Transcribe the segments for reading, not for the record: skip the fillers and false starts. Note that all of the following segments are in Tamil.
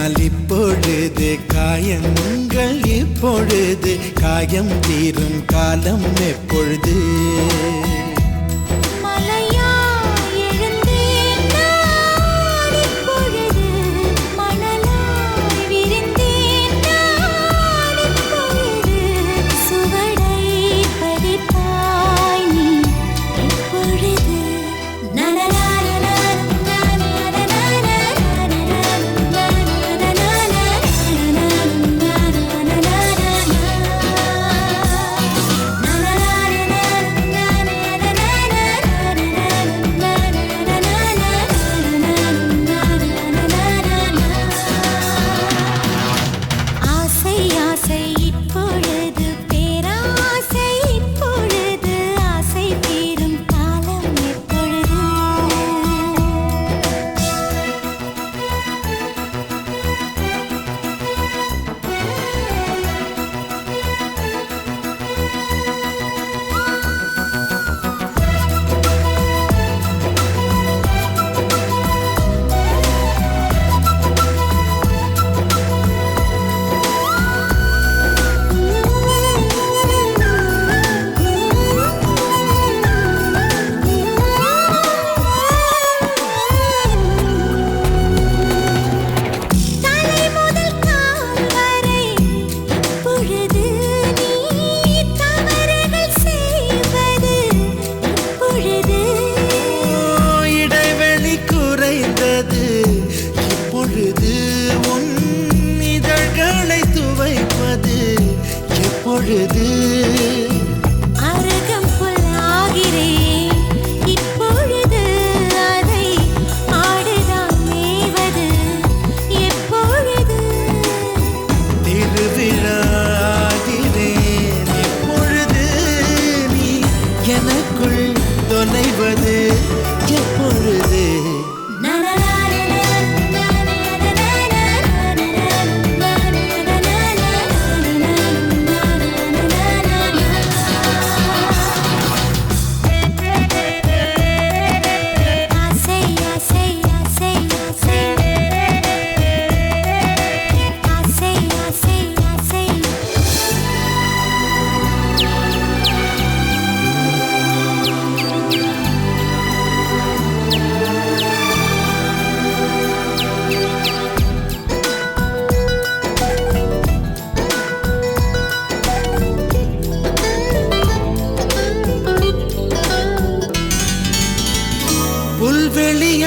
உன்னால் இப்பொழுது காயங்கள் இப்பொழுது காயம் தீரும் காலம் எப்பொழுது அரகம் புல்லாகிறேன் இப்பொழுது அதை ஆடுதான் மேவது எப்பொழுது திருவிழாகிறேன் இப்பொழுது நீ எனக்குள் தொலைவது எப்பொழுது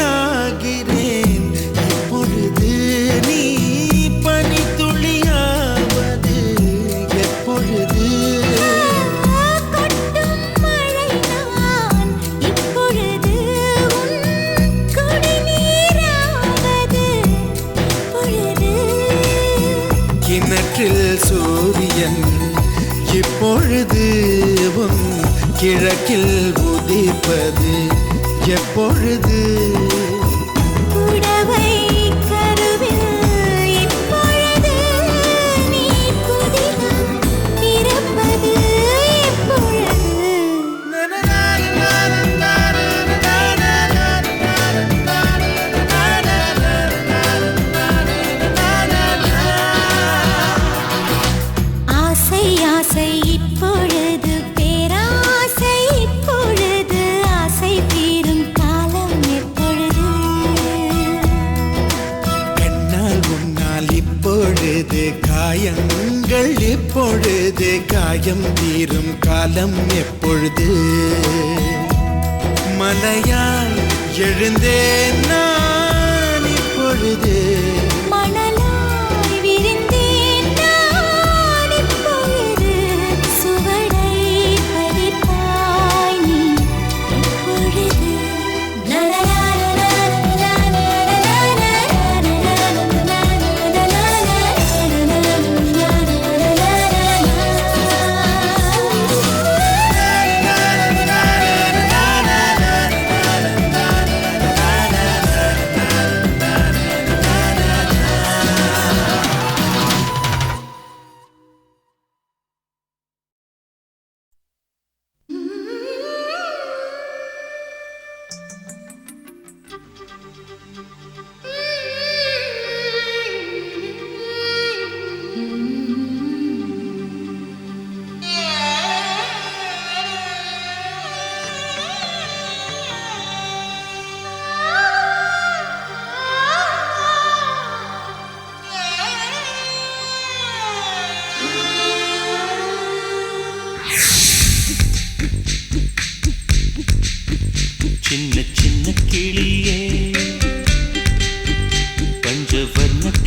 புல்வெளியாகிறேன் இப்பொழுது நீ பனித்துளியாவது எப்பொழுது கொட்டும் மழை நான் இப்பொழுது உன் குடிநீராவது எப்பொழுது கிணற்றில் சூரியன் இப்பொழுது உன் கிழக்கில் உதிப்பது எப்பொழுது புடவை கருவில் இப்பொழுது நீ புதினம் பிறப்பது எப்பொழுது ஆசை ஆசை இப்பொழுது பேராசை இப்பொழுது ஆசை தீரும் காலம் எப்பொழுது கண்ணால் உன்னால் இப்பொழுது காயங்கள் இப்பொழுது காயம் தீரும் காலம் எப்பொழுது மலையால் எழுந்தேன் நான் இப்பொழுது மணலாய் விரிந்தேன் நான் இப்பொழுது சுவடை பதிப்பாய் நீ எப்பொழுது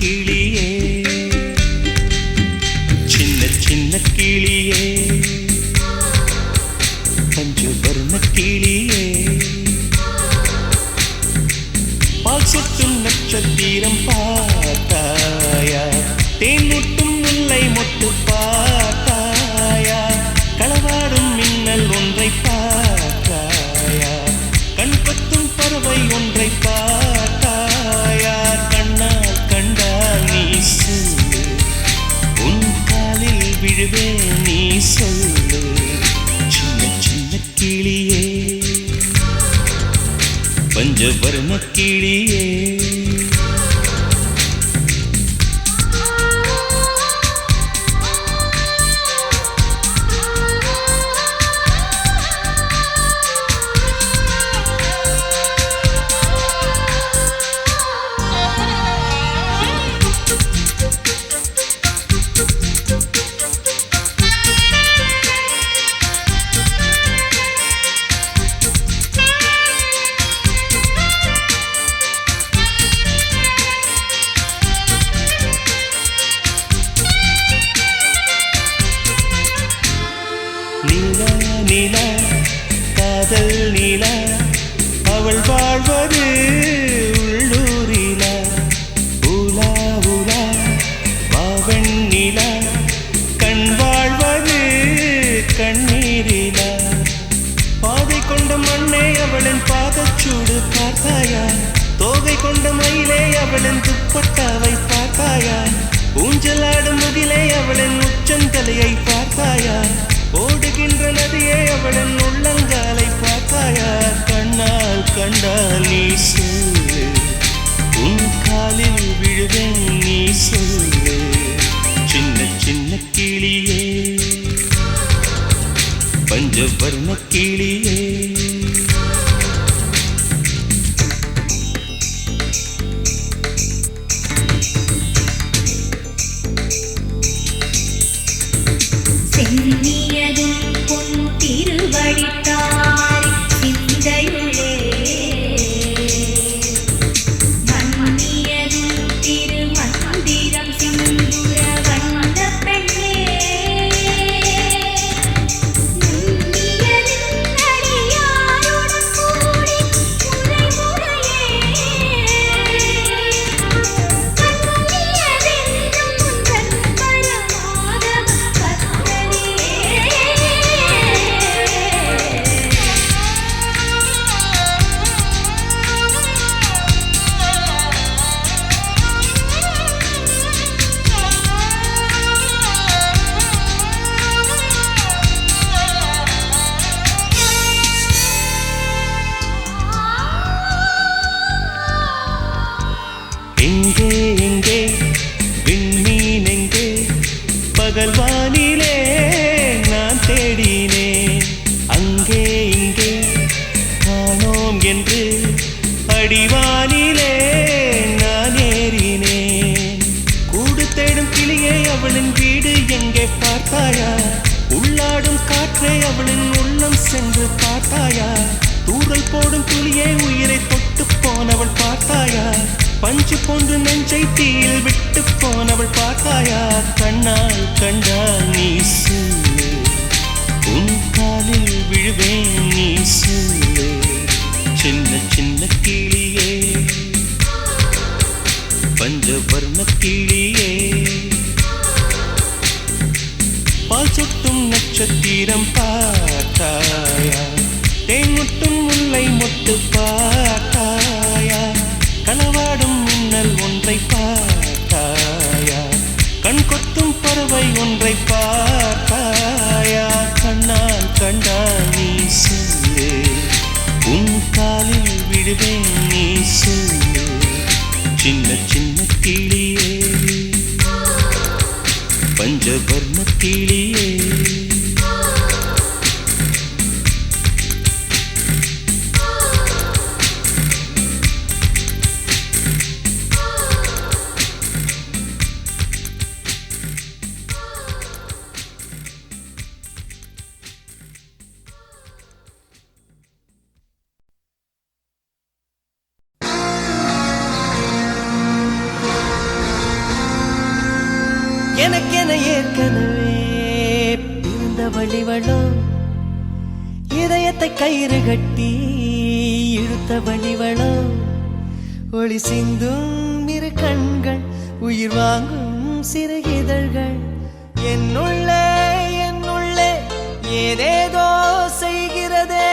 கிளியே சின்ன சின்ன கிளியே பஞ்சவர்ண கிளியே பால் சொட்டும் நட்சத்திரம் பார்த்தாயா தேன்முட்டும் முல்லை மொட்டு பார்த்தாயா களவாடும் மின்னல் ஒன்றை பார்த்தாயா கண் பத்தும் பறவை ஒன்றை பார்த்தாயா கண்ணால் கண்டால் நீ சொல்லு உன் காலில் விழுவேன் நீ சொல்லு சின்ன சின்ன கிளியே பஞ்சவர்ண கிளியே நிலா காதல் நிலா அவள் வாழ்வது உள்ளூரிலா உலா உலா வாவன் நிலா கண் வாழ்வது கண்ணீரிலா பாதை கொண்ட மண்ணே அவளின் பாதச்சூடு பார்த்தாயா தோகை கொண்ட மயிலே அவளின் துப்பட்டாவை பார்த்தாயா ஊஞ்சலாடும் முகிலே அவளின் உச்சந்தலையை பார்த்தாயா ஓடுகின்ற நதியே அவளின் உள்ளங்காலை பார்த்தாயா கண்ணால் கண்டால் நீ சொல்லு உன் காலில் விழுவேன் நீ சொல்லு சின்ன சின்ன கிளியே பஞ்சவர்ண கிளியே சென்னியதும் பொன் திருவடித்தாய் சிந்தையுளே மன்னியதும் திருமந்திரம் சிந்துர வந்த பெண்ணே நுண்ணியதும் அடியாருடன் கூடி முறை முறையே கண்ணியதென்றும் முந்தன் பரமாதவ எங்கே எங்கே விண்மீன் எங்கே பகல் வானிலே நான் தேடினேன் அங்கே இங்கே காணோம் என்று அடிவானிலே நான் ஏறினேன் கூடு தேடும் கிளியே அவளின் வீடு எங்கே பார்த்தாயா உள்ளாடும் காற்றே அவளின் உள்ளம் சென்று பார்த்தாயா தூறல் போடும் துளியே உயிரை தொட்டு போனவள் பார்த்தாயா பஞ்சு போன்று நெஞ்சை தீயில் விட்டு போனவள் பார்த்தாயா கண்ணால் கண்டால் நீ சொல்லு உன் காலில் விழுவேன் நீ சொல்லு சின்ன சின்ன கிளியே பஞ்சவர்ண கிளியே பால் சொட்டும் நட்சத்திரம் பார்த்தாயா தேன்முட்டும் முல்லை மொட்டு பார்த்தாயா களவாடும் மின்னல் ஒன்றை பார்த்தாயா கண் கொத்தும் பறவை ஒன்றை பார்த்தாயா கண்ணால் கண்டால் நீ சொல்லு உன் காலில் விழுவேன் நீ சொல்லு சின்ன சின்ன கிளியே பஞ்சவர்ண கிளியே எனக்கென ஏற்கனவே பிறந்த வழிவளோ இதயத்தை கயிறு கட்டி இழுத்த வழிவளோ ஒளி சிந்தும் இரு கண்கள் உயிர் வாங்கும் சிறு இதழ்கள் என்னுள்ளே ஏதேதோ செய்கிறதே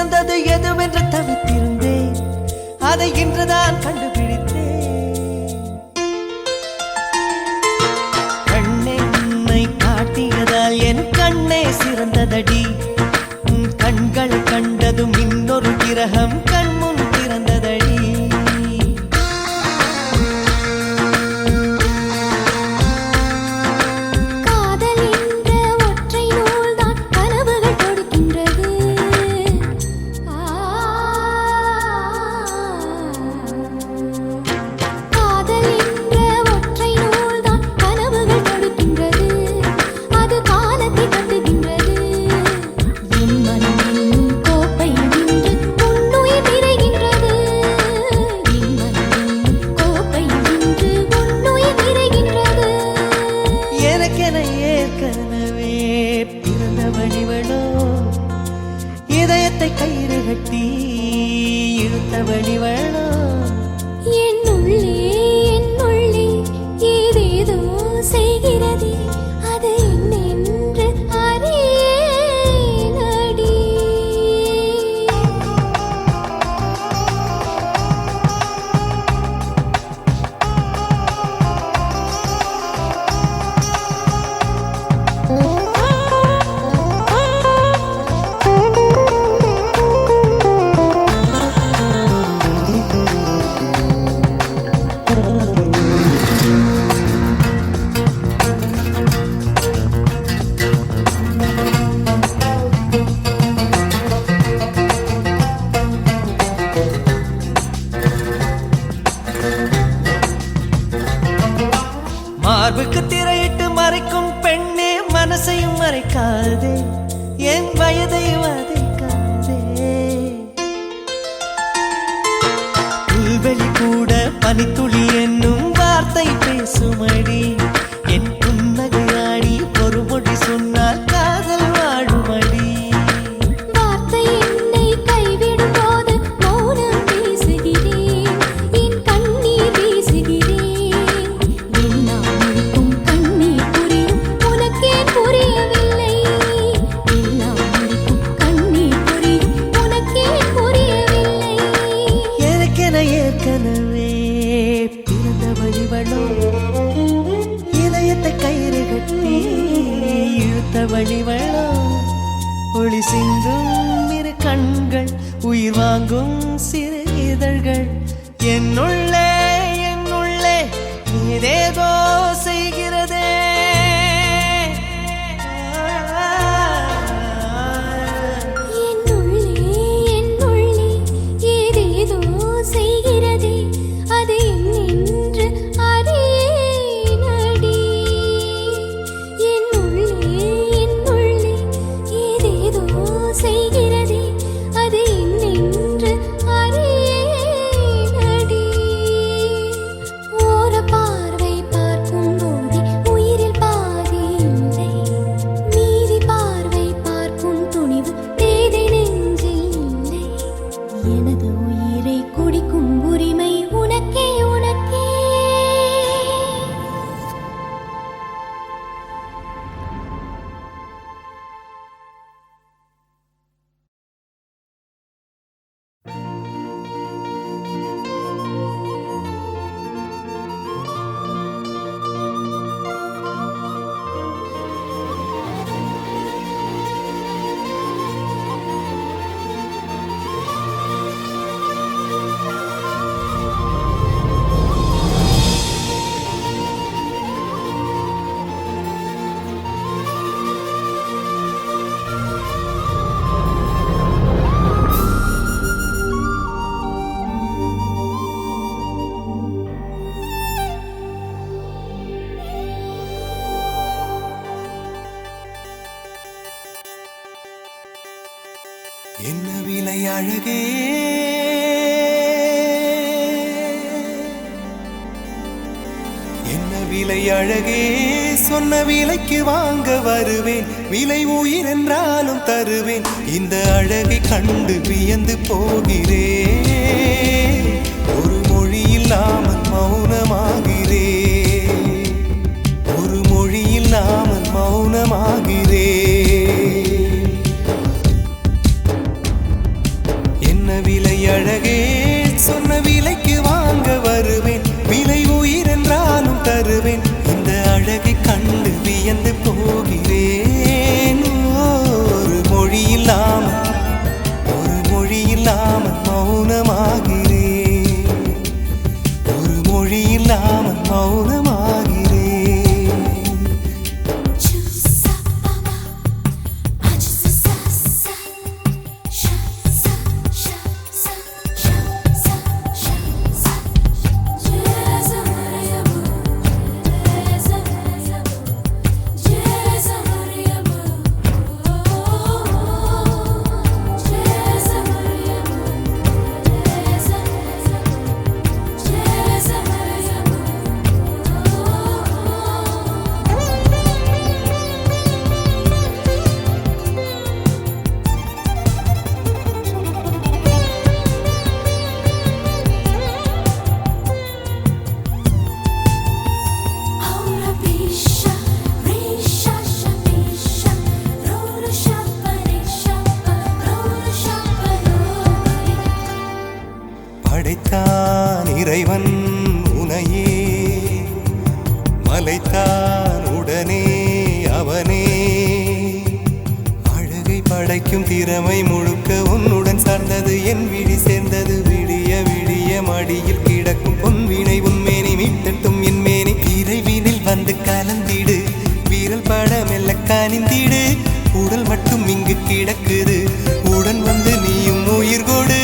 சிறந்தது எதுவென்று தவித்திருந்தேன் அதை இன்றுதான் கண்டுபிடித்தேன் கண்ணென்னை காட்டியதால் என் கண்ணே சிறந்ததடி கண்களை கண்டதும் இன்னொரு கிரகம் கண்முன் திறந்ததடி இதயத்தை கயிறு கட்டி இழுத்த வழிவளோ என்னுள்ளே ஏதேதோ செய்கிறதே அது என்னென்று அறியேனடி மார்புக்கு திரையிட்டு மறைக்கும் பெண்ணே மனசையும் மறைக்காதே என் வயதை வதைக்காதே புல்வெளி கூட பனித்துளி என்னும் வார்த்தை பேசுமடி என் புன்னகையாடி ஒரு மொழி சொன்னால் காதல் வாழுமடி வார்த்தை என்னை கைவிடும் போது மௌனம் பேசுகிறேன் என் கண்ணீர் வீசுகிறேன் ஏற்கனவே பிறந்த வழிவளோ இதயத்தை கயிறு கட்டி இழுத்த வழிவளோ ஒளி சிந்தும் இரு கண்கள் உயிர் வாங்கும் சிறு இதழ்கள் என்னுள்ளே ஏதேதோ செய்கிறதே பார்வை விலை அழகே என்ன விலை அழகே சொன்ன விலைக்கு வாங்க வருவேன் விலை உயிர் என்றாலும் தருவேன் இந்த அழகை கண்டு வியந்து போகிறேன் ஒரு மொழி இல்லாமல் மௌனமாகிறேன் ஒரு மொழி இல்லாமல் மௌனமாகிறேன் என்ன விலை அழகே சொன்ன விலைக்கு வாங்க வருவேன் விலை உயிர் என்றாலும் தருவேன் இந்த அழகை கண்டு வியந்து போகிறேன் ஒரு மொழி இல்லாமல் மௌனமாகிறேன் ஒரு மொழி இல்லாமல் மௌனமாகிறேன் படைத்தான் இறைவன் உனையே மலைத்தான் உடனே அவனே அழகை படைக்கும் திறமை முழுக்க உன்னுடன் சார்ந்தது என் விழி சேர்ந்தது விடிய விடிய மடியில் கிடக்கும் பொன்வினை உன்மேனி மீட்டட்டும் என் மேனி இறைவினில் வந்து கலந்திடு வீரல் பட மெல்ல காணிந்திடு உடல் மட்டும் இங்கு கிடக்குது உடன் வந்து நீயும் உயிர் கொடு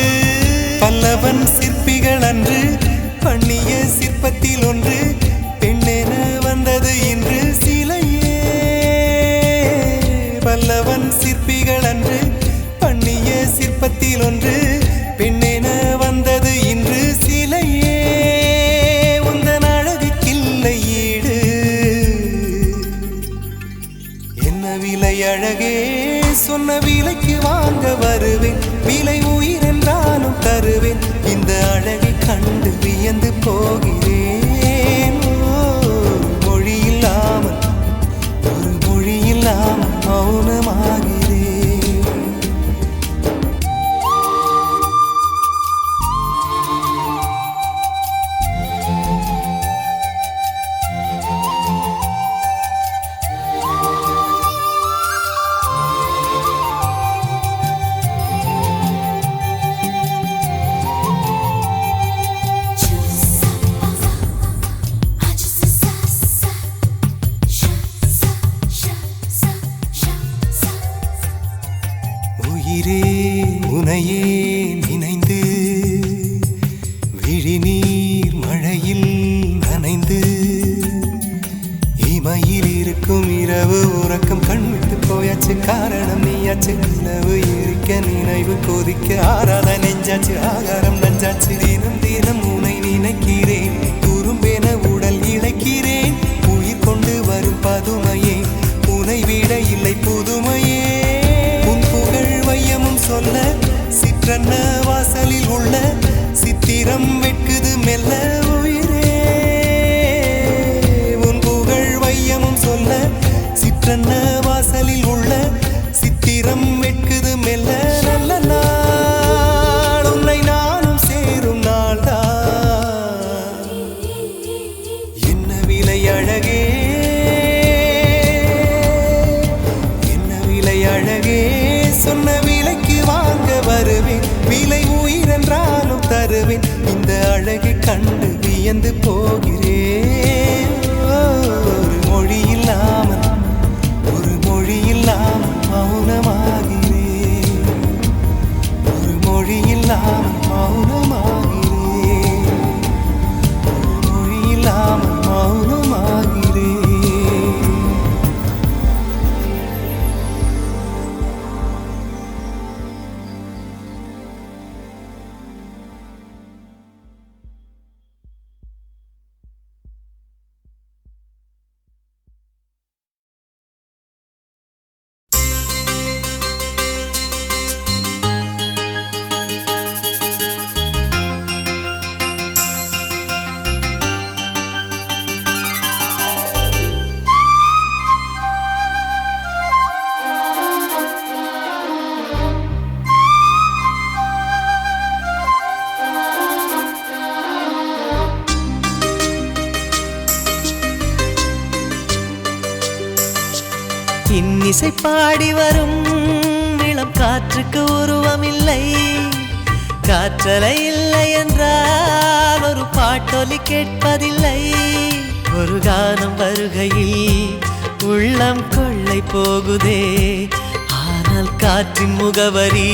பல்லவன் சிற்பிகள் அன்று பண்ணிய சிற்பத்தில் ஒன்று பெண்ணென வந்தது இன்று சிலையே பல்லவன் சிற்பிகள் அன்று பண்ணிய சிற்பத்தில் ஒன்று பெண்ணென வந்தது இன்று சிலையே உந்தன் அழகுக்கில்லை ஈடு என்ன விலை அழகே சொன்ன விலைக்கு வாங்க வருவேன் விலை உயிர் என்றாலும் தருவேன் இந்த அழகை கண்டு வியந்து போகிறேன் ஒரு மொழி இல்லாமல் மௌனமாகிறேன் உயிரே உனையே நினைந்து விழிநீர் மழையில் நனைந்து இமையில் இருக்கும் இரவு உறக்கம் கண்விட்டு போயாச்சு காரணம் நீயாச்சு நிலவு எரிக்க நினைவு கொதிக்க ஆறாத நெஞ்சாச்சு ஆகாரம் நஞ்சாச்சு தினம் தினம் உனை நினைக்கிறேன் துரும்பென உடல் இழைக்கிறேன் உயிர் கொண்டு வரும் பதுமையே உனை விட இல்லை புதுமையே வையமும் சொல்ல சிற்றன்ன வாசலில் உள்ள சித்திரம் வெட்குது மெல்ல உயிரே உன் புகழ் வையமும் சொல்ல சிற்றன்ன வாசலில் உள்ள சித்திரம் வெட்குது மெல்ல நல்ல நாள் உன்னை நானும் சேரும் நாள்தான் என்ன விலை அழகே என்ன விலை அழகே சொன்ன விலைக்கு வாங்க வருவேன் விலை உயிர் என்றாலும் தருவேன் இந்த அழகை கண்டு வியந்து போகிறேன் ஒரு மொழி இல்லாமல் மௌனமாகிறேன் ஒரு மொழி இல்லாமல் மௌனமாகிறேன் ஒரு மொழி இல்லாமல் மௌனமாகிறேன் இன்னிசை பாடி வரும் இளம் காற்றுக்கு உருவமில்லை, காற்றலை இல்லை என்றால் ஒரு பாட்டொலி கேட்பதில்லை. ஒரு கானம் வருகையில் உள்ளம் கொள்ளை போகுதே, ஆனால் காற்றின் முகவரி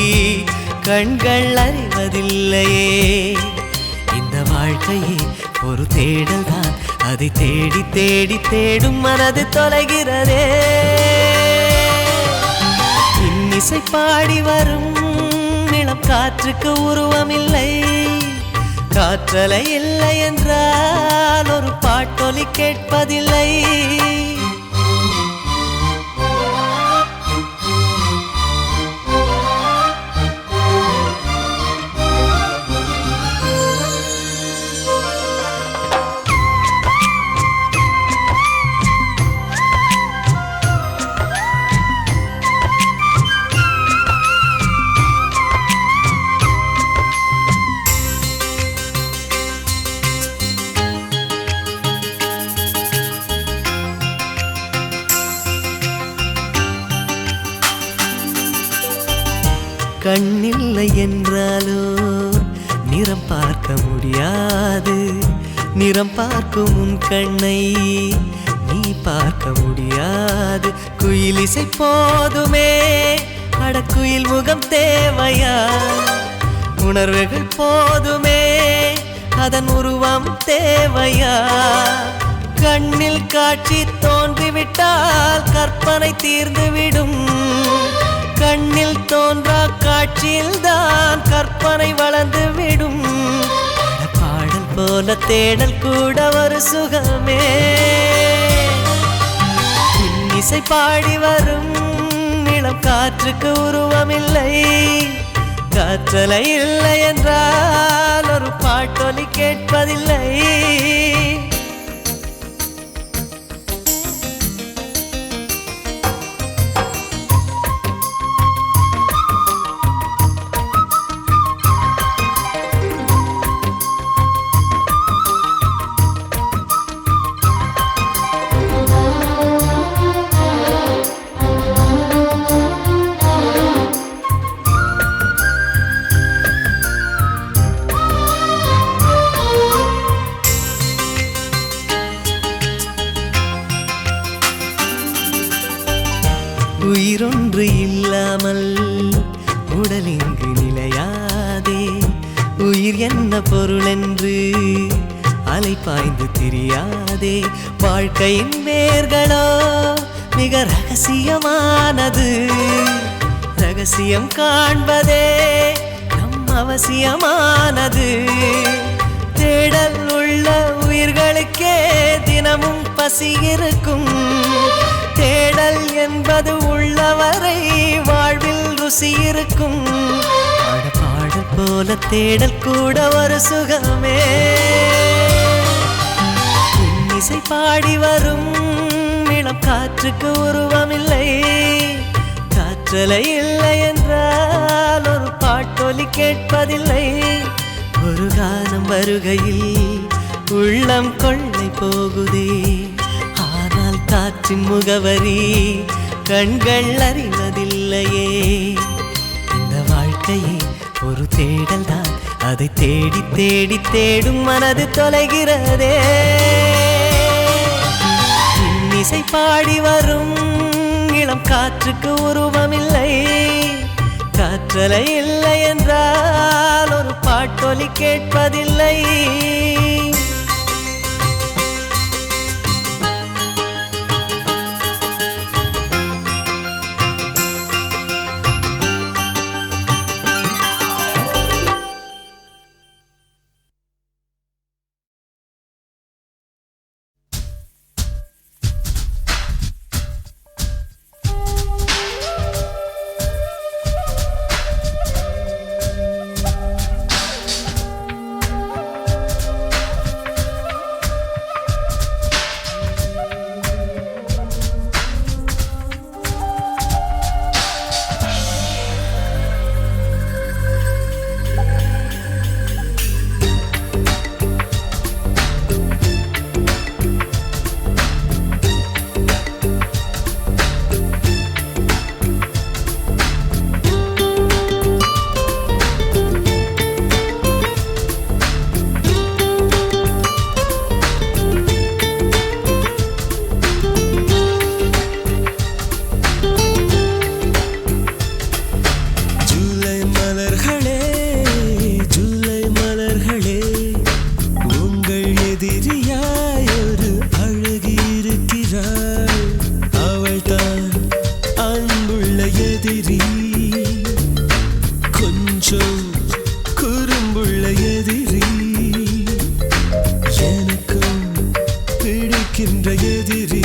கண்கள் அறிவதில்லையே. இந்த வாழ்க்கையே ஒரு தேடல் தான், அதை தேடி தேடி தேடும் மனது தொலைகிறதே. இன்னிசை பாடி வரும் இளம் காற்றுக்கு உருவமில்லை, காற்றலை இல்லை என்றால் ஒரு பாட்டொலி கேட்பதில்லை. கண்ணில்லை என்றாலோ நிறம் பார்க்க முடியாது, நிறம் பார்க்கும் உன் கண்ணை நீ பார்க்க முடியாது. குயிலிசை போதுமே, அடக்குயில் முகம் தேவையா? உணர்வுகள் போதுமே, அதன் உருவம் தேவையா? கண்ணில் காட்சி தோன்றிவிட்டால் கற்பனை தீர்ந்துவிடும், கண்ணில் தோன்றா காட்சியில் தான் கற்பனை வளர்ந்து விடும். பாடல் போல தேடல் கூட ஒரு சுகமே. இன்னிசை பாடி வரும் இளம் காற்றுக்கு உருவமில்லை, காற்றலை இல்லை என்றால் ஒரு பாட்டொலி கேட்பதில்லை. உயிரொன்று இல்லாமல் உடல் இங்கு நிலையாதே, உயிர் என்ன பொருள் என்று அலை பாய்ந்து தெரியாதே. வாழ்க்கையின் வேர்களோ மிக ரகசியமானது, ரகசியம் காண்பதே நம் அவசியமானது. தேடல் உள்ள உயிர்களுக்கே தினமும் பசி இருக்கும், தேடல் என்பது உள்ளவரை வாழ்வில் ருசி இருக்கும். பாடல் போல தேடல் கூட ஒரு சுகமே. இன்னிசை பாடி வரும் இளம் காற்றுக்கு உருவமில்லை, காற்றலை இல்லை என்றால் ஒரு பாட்டொலி கேட்பதில்லை. ஒரு கானம் வருகையில் உள்ளம் கொள்ளை போகுதே, ஆனால் காற்றின் முகவரி கண்கள் அறிவதில்லையே. இந்த வாழ்க்கையே ஒரு தேடல் தான், அதை தேடி தேடி தேடும் மனது தொலைகிறதே. இன்னிசை பாடி வரும் இளம் காற்றுக்கு உருவமில்லை, காற்றலை இல்லை என்றால் ஒரு பாட்டொலி கேட்பதில்லை. இருக்கின்ற எதிரி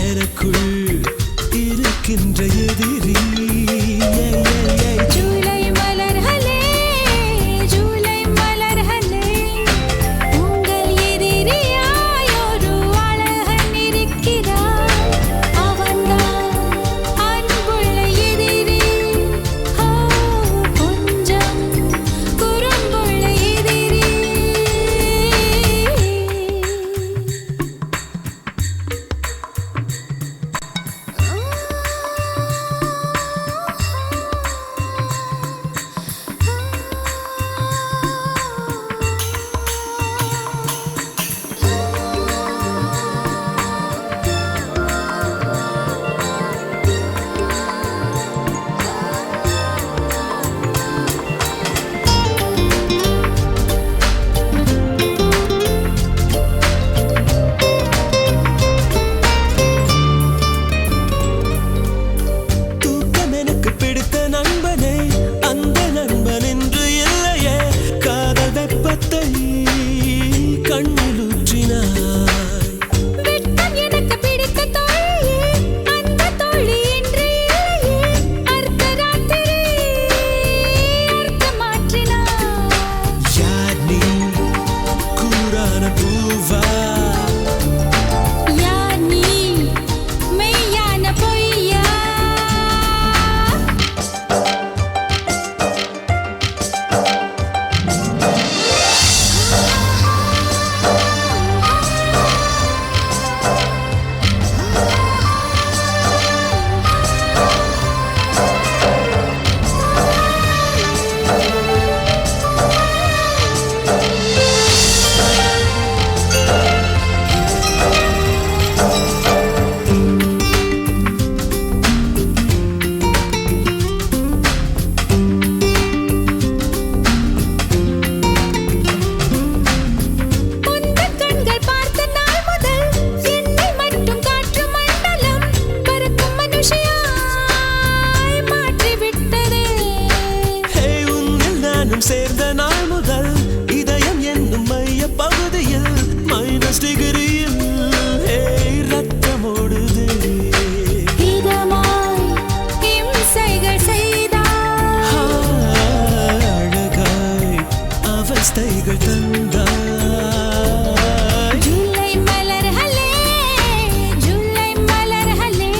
எனக்குள் இருக்கின்ற எதிரி ஜூலை மலர்களே ஜூலை மலர்களே உங்கள் எதிரியாய் ஒரு அழகன் இருக்கிறான் அவன்தான் அன்புள்ள எதிரி கொஞ்சம் குறும்புள்ள எதிரி தூக்கம் எனக்கு பிடித்த நண்பனே அந்த நண்பன் என்று இல்லையே காதல் வெப்பத்தை கண்ணில் ஊற்றினாய் வெட்கம் எனக்கு பிடித்த தோழியே அந்த தோழி என்று இல்லையே அர்த்தராத்திரி அர்த்தம் மாற்றினாய் யார் நீ கூரான பூவா யார் நீ மெய்யான பொய்யா உந்தன் கண்கள் பார்த்த நாள் முதல் என்னை மட்டும் காற்று மண்டலம் பறக்கும் மனுஷியாய் மாற்றிவிட்டதே ஹே உன்னில் நானும் சேர்ந்த நாள் முதல் இதயம் என்னும் மைய பகுதியில் மைனஸ் டிகிரியில் ரத்தம் ஓடுது இதமாய் இம்சைகள் செய்தாய் அழகாய் அவஸ்தைகள் தந்தாய் ஜூலை மலர்களே ஜூலை மலர்களே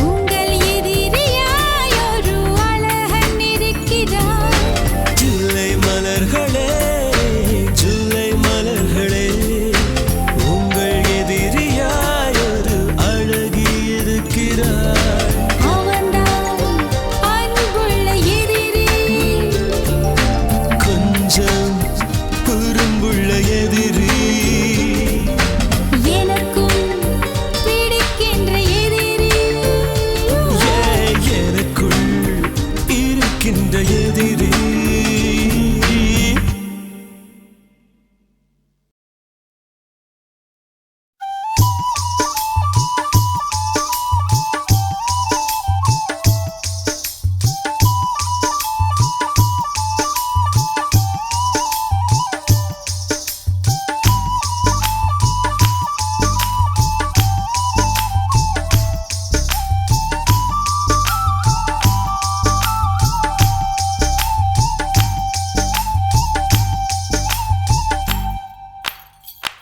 உங்கள் எதிரியாய் ஒரு அழகன் இருக்கிறான் ஜூலை மலர்களே ஜூலை மலர்களே உங்கள் எதிரியாய் ஒரு அழகி இருக்கிறாய் அவன்தான் அன்புள்ள எதிரி கொஞ்சம் குறும்புள்ள எதிரி எனக்கும் பிடிக்கின்ற எதிரி எனக்குள் இருக்கின்ற எதிரி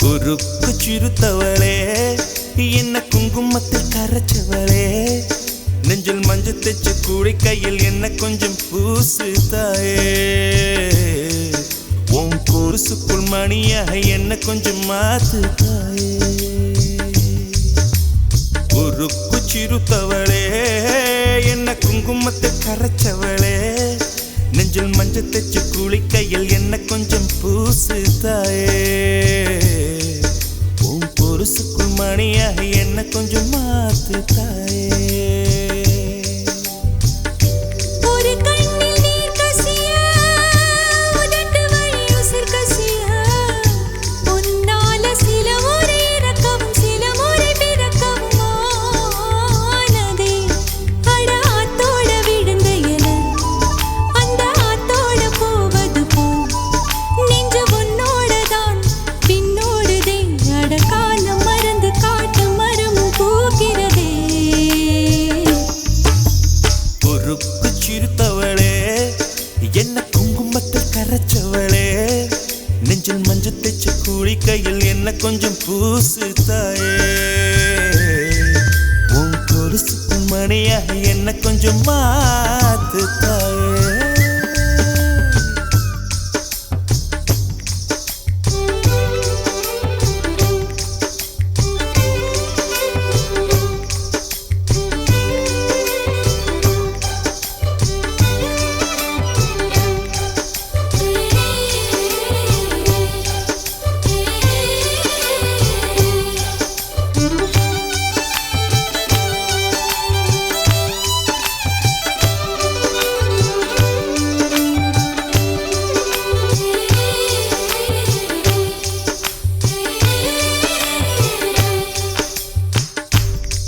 உருக்கு சிறுத்தவளே என்ன குங்குமத்தில் கரைச்சவளே நெஞ்சில் மஞ்சள் தைச்சு கூடி கையில் என்ன கொஞ்சம் பூசு தாயே உன் கொலுசுக்குள் மணியாக என்ன கொஞ்சம் மாத்து தாயே உருக்கு சிறுத்தவளே என்ன குங்குமத்தில் கரைச்சவளே நெஞ்சில் மஞ்சள் தைச்சு குளிக்கையில் என்ன கொஞ்சம் பூசு தாயே உன் பொருசுக்குள் மணியாக என்ன கொஞ்சம் மாத்து தாயே ஒரு கண்ணில் நீர் கசிய உதட்டு வழி உசிர் கசிய உன்னால சில முறை இறக்கவும் சில முறை பிறக்கவும் ஆனதே அட ஆத்தோட விழுந்த இல அந்த ஆத்தோட போவது போல் நெஞ்சு உன்னோடதான் பின்னோடுதே கொஞ்சம் பூசு தாயே உன் கொலுசுக்குள் மணியாக என்ன கொஞ்சம் மாத்து தாயே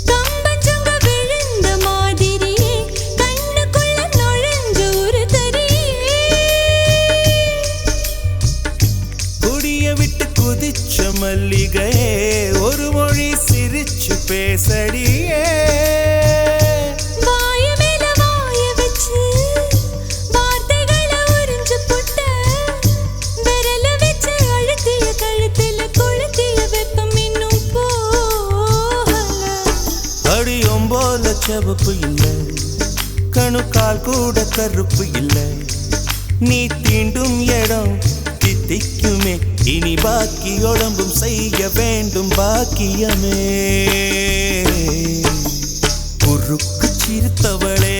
கம்பஞ்சங்க விழுந்த மாதிரியே கண்ணுக்குள்ள நுழைஞ்ச ஒரு தரியே கொடிய விட்டு குதிச்ச மல்லிகையே ஒரு மொழி சிரிச்சு பேசடியே வாய மேல வாய வச்சு வார்த்தைகளை உறிஞ்சு புட்ட விரல வச்சு அழுத்திய கழுத்துல கொளுத்திய வெப்பம் இன்னும் போகல அடியும் போல செவப்பு இல்லை கணுக்கால் கூட கருப்பு இல்லை நீ தீண்டும் இடம் தித்திக்குமே இனி பாக்கி உடம்பும் செய்ய வேண்டும் பாக்கியமே குறுக்கு சிரித்தவளே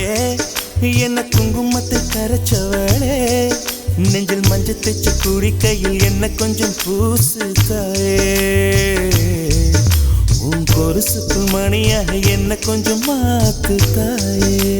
என்ன குங்குமத்தை கரைச்சவளே நெஞ்சில் மஞ்சள் தைச்சு குடிக்கையில் என்ன கொஞ்சம் பூசு தாயே உன் கொலுசுக்குள் மணியாக என்ன கொஞ்சம் மாத்து தாயே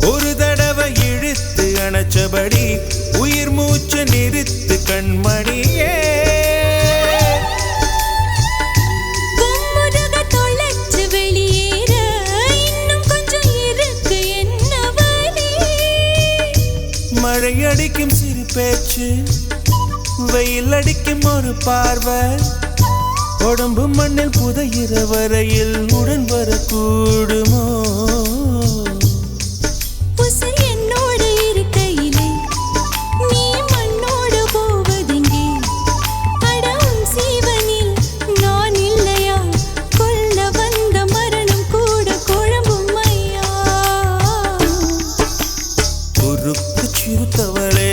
ஒரு தடவை இழுத்து அணைச்சபடி உயிர் மூச்சு நிறுத்து கண்மணியே கும்முருக தொலைச்சு வெளியேற இன்னும் கொஞ்சம் இருக்கு என்ன வழி மழை அடிக்கும் சிறு பேச்சு வெயில் அடிக்கும் ஒரு பார்வை உடம்பு மண்ணில் புதையிற வரையில் உடன் வரக்கூடுமோ உசிர் என்னோடு இருக்கையிலே நீ மண்ணோடு போவதெங்கே அடவும் சீவனில் நான் இல்லையா கொல்ல வந்த மரணம் கூட குழம்பும் ஐயா குறுக்கு சிறுத்தவளே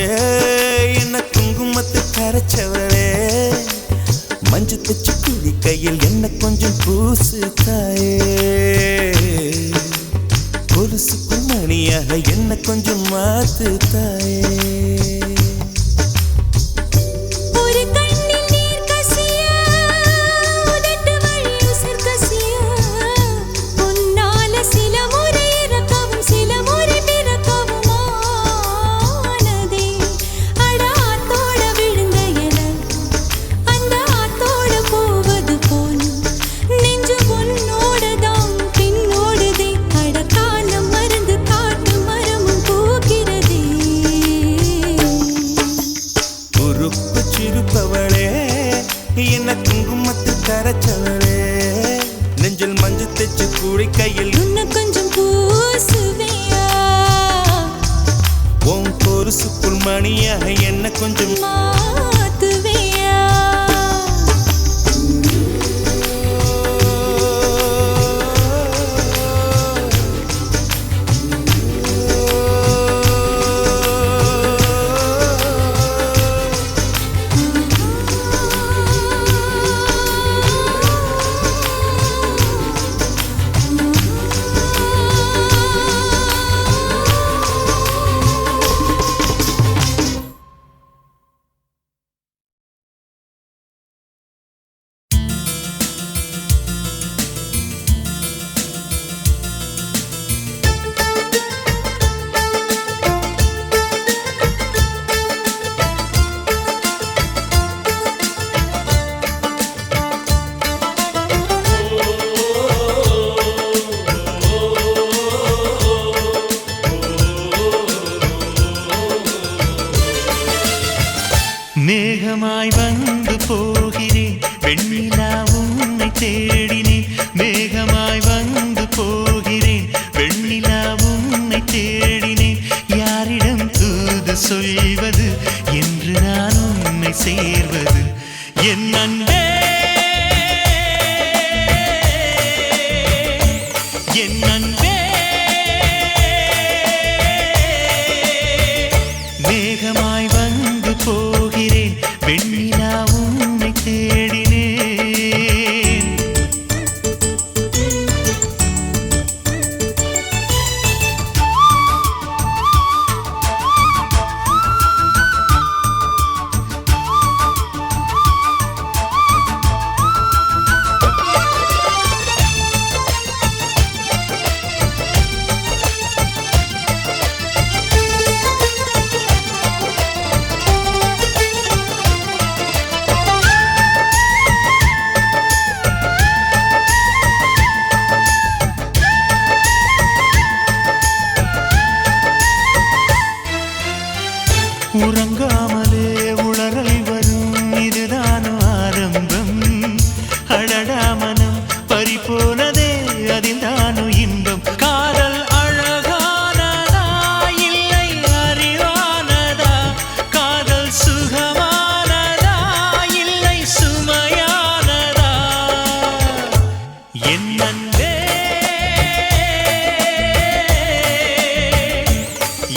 என்ன குங்குமத்தை கரைச்சவளே மஞ்சு தச்சு குடிக்கையில் என்ன கொஞ்சம் பூசு தாயே கொலுசுக்குள் மணியாக என்ன கொஞ்சம் மாத்து தாயே ஒரு கண்ணில் நீர் கசிய உதட்டு வழி உசிர் கசிய உன்னால சில முறை இறக்கவும் சில முறை பிறக்கவும் ஆனதே அட ஆத்தோட விழுந்த என அந்த ஆத்தோட போவது போல் நெஞ்சு உன்னோட தான் பின்னோடுதே அட காலம் மறந்து காட்டு மரமும் பூக்கிறதே குறுக்கு சிறுப்பவளே என்ன குங்குமத்தை கரைச்சவளே நெஞ்சில் மஞ்சு தைச்சு குடிக்கையில் உன்னை கொஞ்சம் பூசுவியா உன் கொலுசுக்குள் மணியாக என்ன கொஞ்சம் மாத்துவியா அன்பே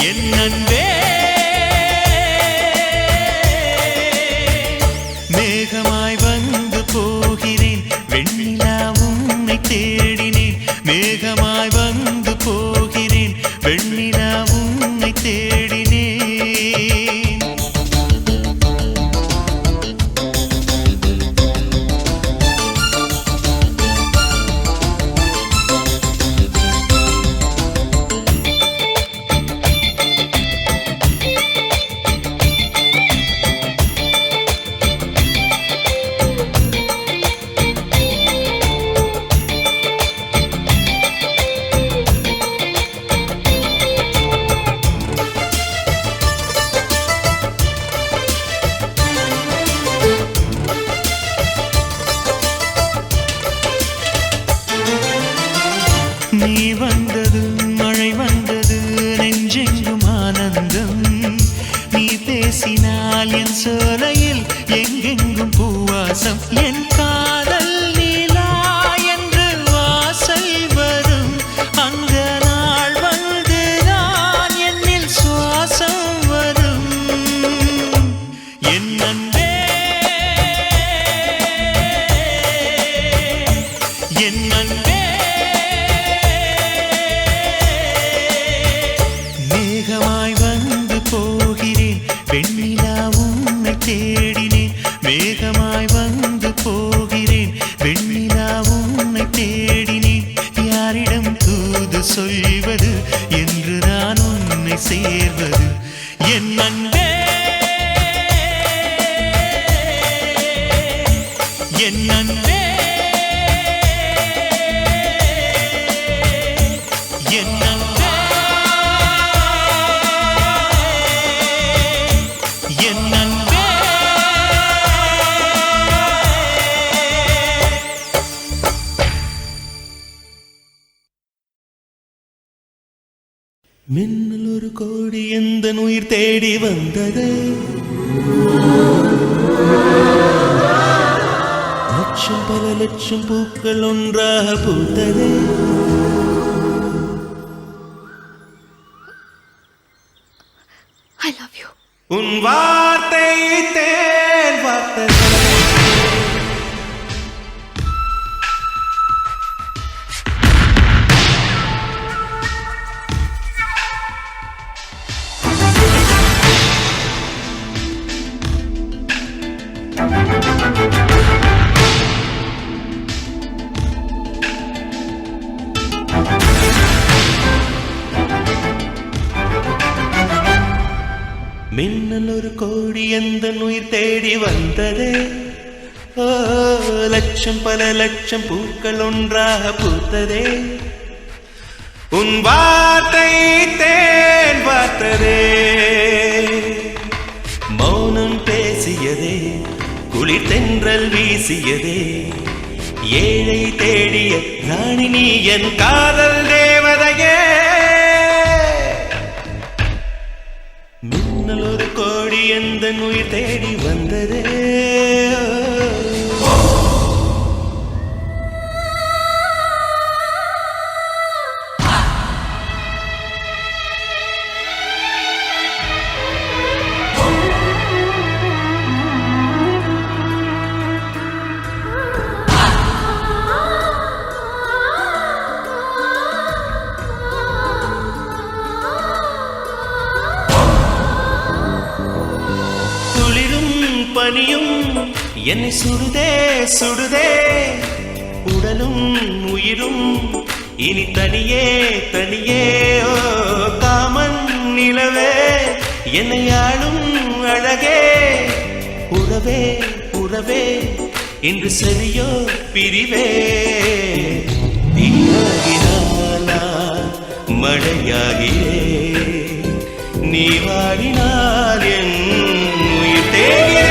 என் அன்பே மேகமாய் வந்து போகிறேன் வெண்ணிலா உன்னை தேடினேன் மேகமாய் வந்து போகிறேன் வெண்ணிலா உன்னை தேடினேன் நீ வந்தது மழை வந்தது நெஞ்செங்கும் ஆனந்தம் நீ பேசினால் என் சோலையில் எங்கெங்கும் பூவாசம் என் காதல் நீலா என்று வாசல் வரும் அந்த நாள் வந்து நான் என்னில் சுவாசம் வரும் என் அன்பே என் அன்பே மேகமாய் வந்து போகிறேன் வெண்ணிலா உன்னை தேடினேன் மேகமாய் வந்து போகிறேன் வெண்ணிலா உன்னை தேடினேன் யாரிடம் தூது சொல்வது என்று நான் உன்னை சேர்வது என் அன்பே என் அன்பே என் அன்பே என் அன்பே மின்னல் ஒரு கோடி எந்த உயிர் தேடி வந்தது லட்சம் பல லட்சம் பூக்கள் ஒன்றாக பூத்தது I love you. உன் வார்த்தை தேன் வார்த்தது மின்னல் ஒரு கோடி எந்த உயிர் தேடி வந்தது ஓ லட்சம் பல லட்சம் பூக்கள் ஒன்றாக பூத்ததே உன் வார்த்தை தேன் வார்த்ததே மௌனம் பேசியதே குளிர் தென்றல் வீசியதே ஏழை தேடிய ராணி நீ என் காதல் தேவதையே மின்னல் ஒரு கோடி எந்த உயிர் தேடி வந்ததே பனியும் என்னை சுடுதே சுடுதே உடலும் உயிரும் இனி தனியே தனியே ஓ காமன் நிலவே என்னை ஆளும் அழகே உறவே உறவே இன்று சரியோ பிரிவே தீயாகினாலா மழையாகிறே நீ வாடினால் என் உயிர் தேகிறே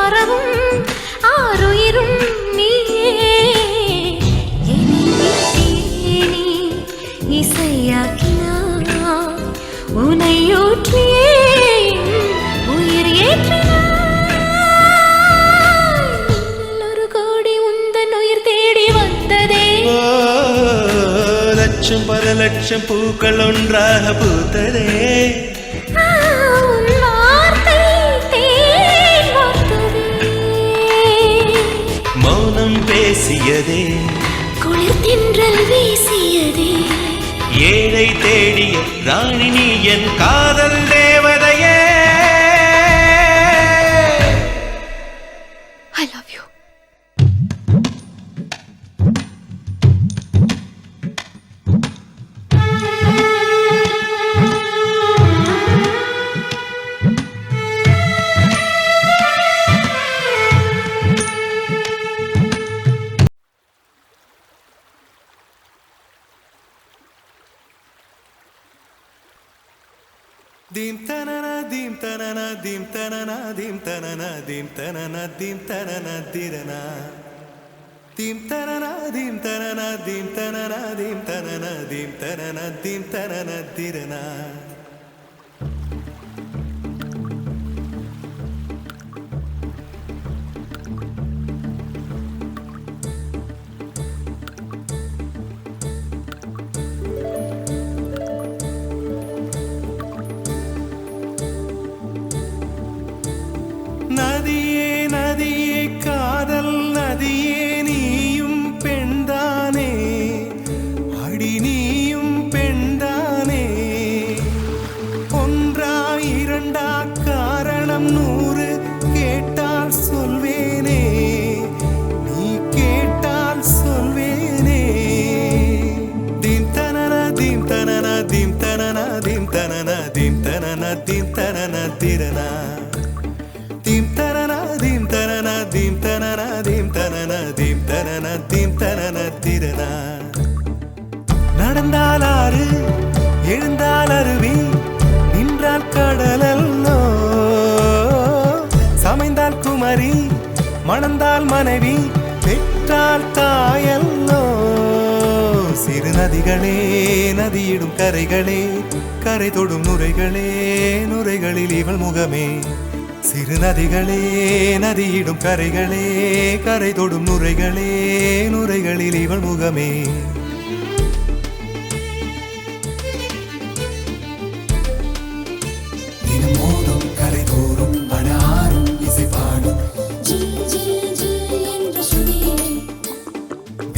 பரவும் ஆருயிரும் நீயே நீ இசையாக்கினாய் உனையூற்றியே உயிர் ஏற்றினாய் ஒரு கோடி உந்தன் உயிர் தேடி வந்ததே லட்சம் பல லட்சம் பூக்கள் ஒன்றாக பூத்ததே உன் வார்த்தை தேன் வார்த்ததே மௌனம் பேசியதே குளிர் தென்றல் வீசியதே ஏழை தேடிய ராணி நீ என் காதல் தேவதையே I love you. Dim tanana dim tanana dim tanana dim tanana dim tanana dim tanana dirana dim tanana dim tanana dim tanana dim tanana dim tanana dim tanana dirana நதியே நதியே காதல் நதியே நீயும் பெண்தானே அடி நீயும் பெண்தானே ஒன்றா இரண்டா காரணம் 100 கேட்டால் சொல்வேனே நீ கேட்டால் சொல்வேனே தீம் தனனா தீம் தனனா தீம் தனனா தீம் தனனா தீம் தனனா தீம் தனனா திரனா dim tanana dim tanana dim tanana dim tanana dim tanana dim tanana tirana நடந்தால் ஆறு எழுந்தால் அருவி நின்றால் கடலல்லோ சமைந்தால் குமரி மணந்தால் மனைவி பெற்றால் தாயல்லோ சிறு நதிகளே நதியிடும் கரைகளே கரை தொடும் நுரைகளே நுரைகளில் இவள் முகமே சிறு நதிகளே நதியிடும் கரைகளே கரை தொடும் நுரைகளே நுரைகளில் இவள் முகமே தினமோதும் கரை தோறும் அடாரும் இசை பாடும்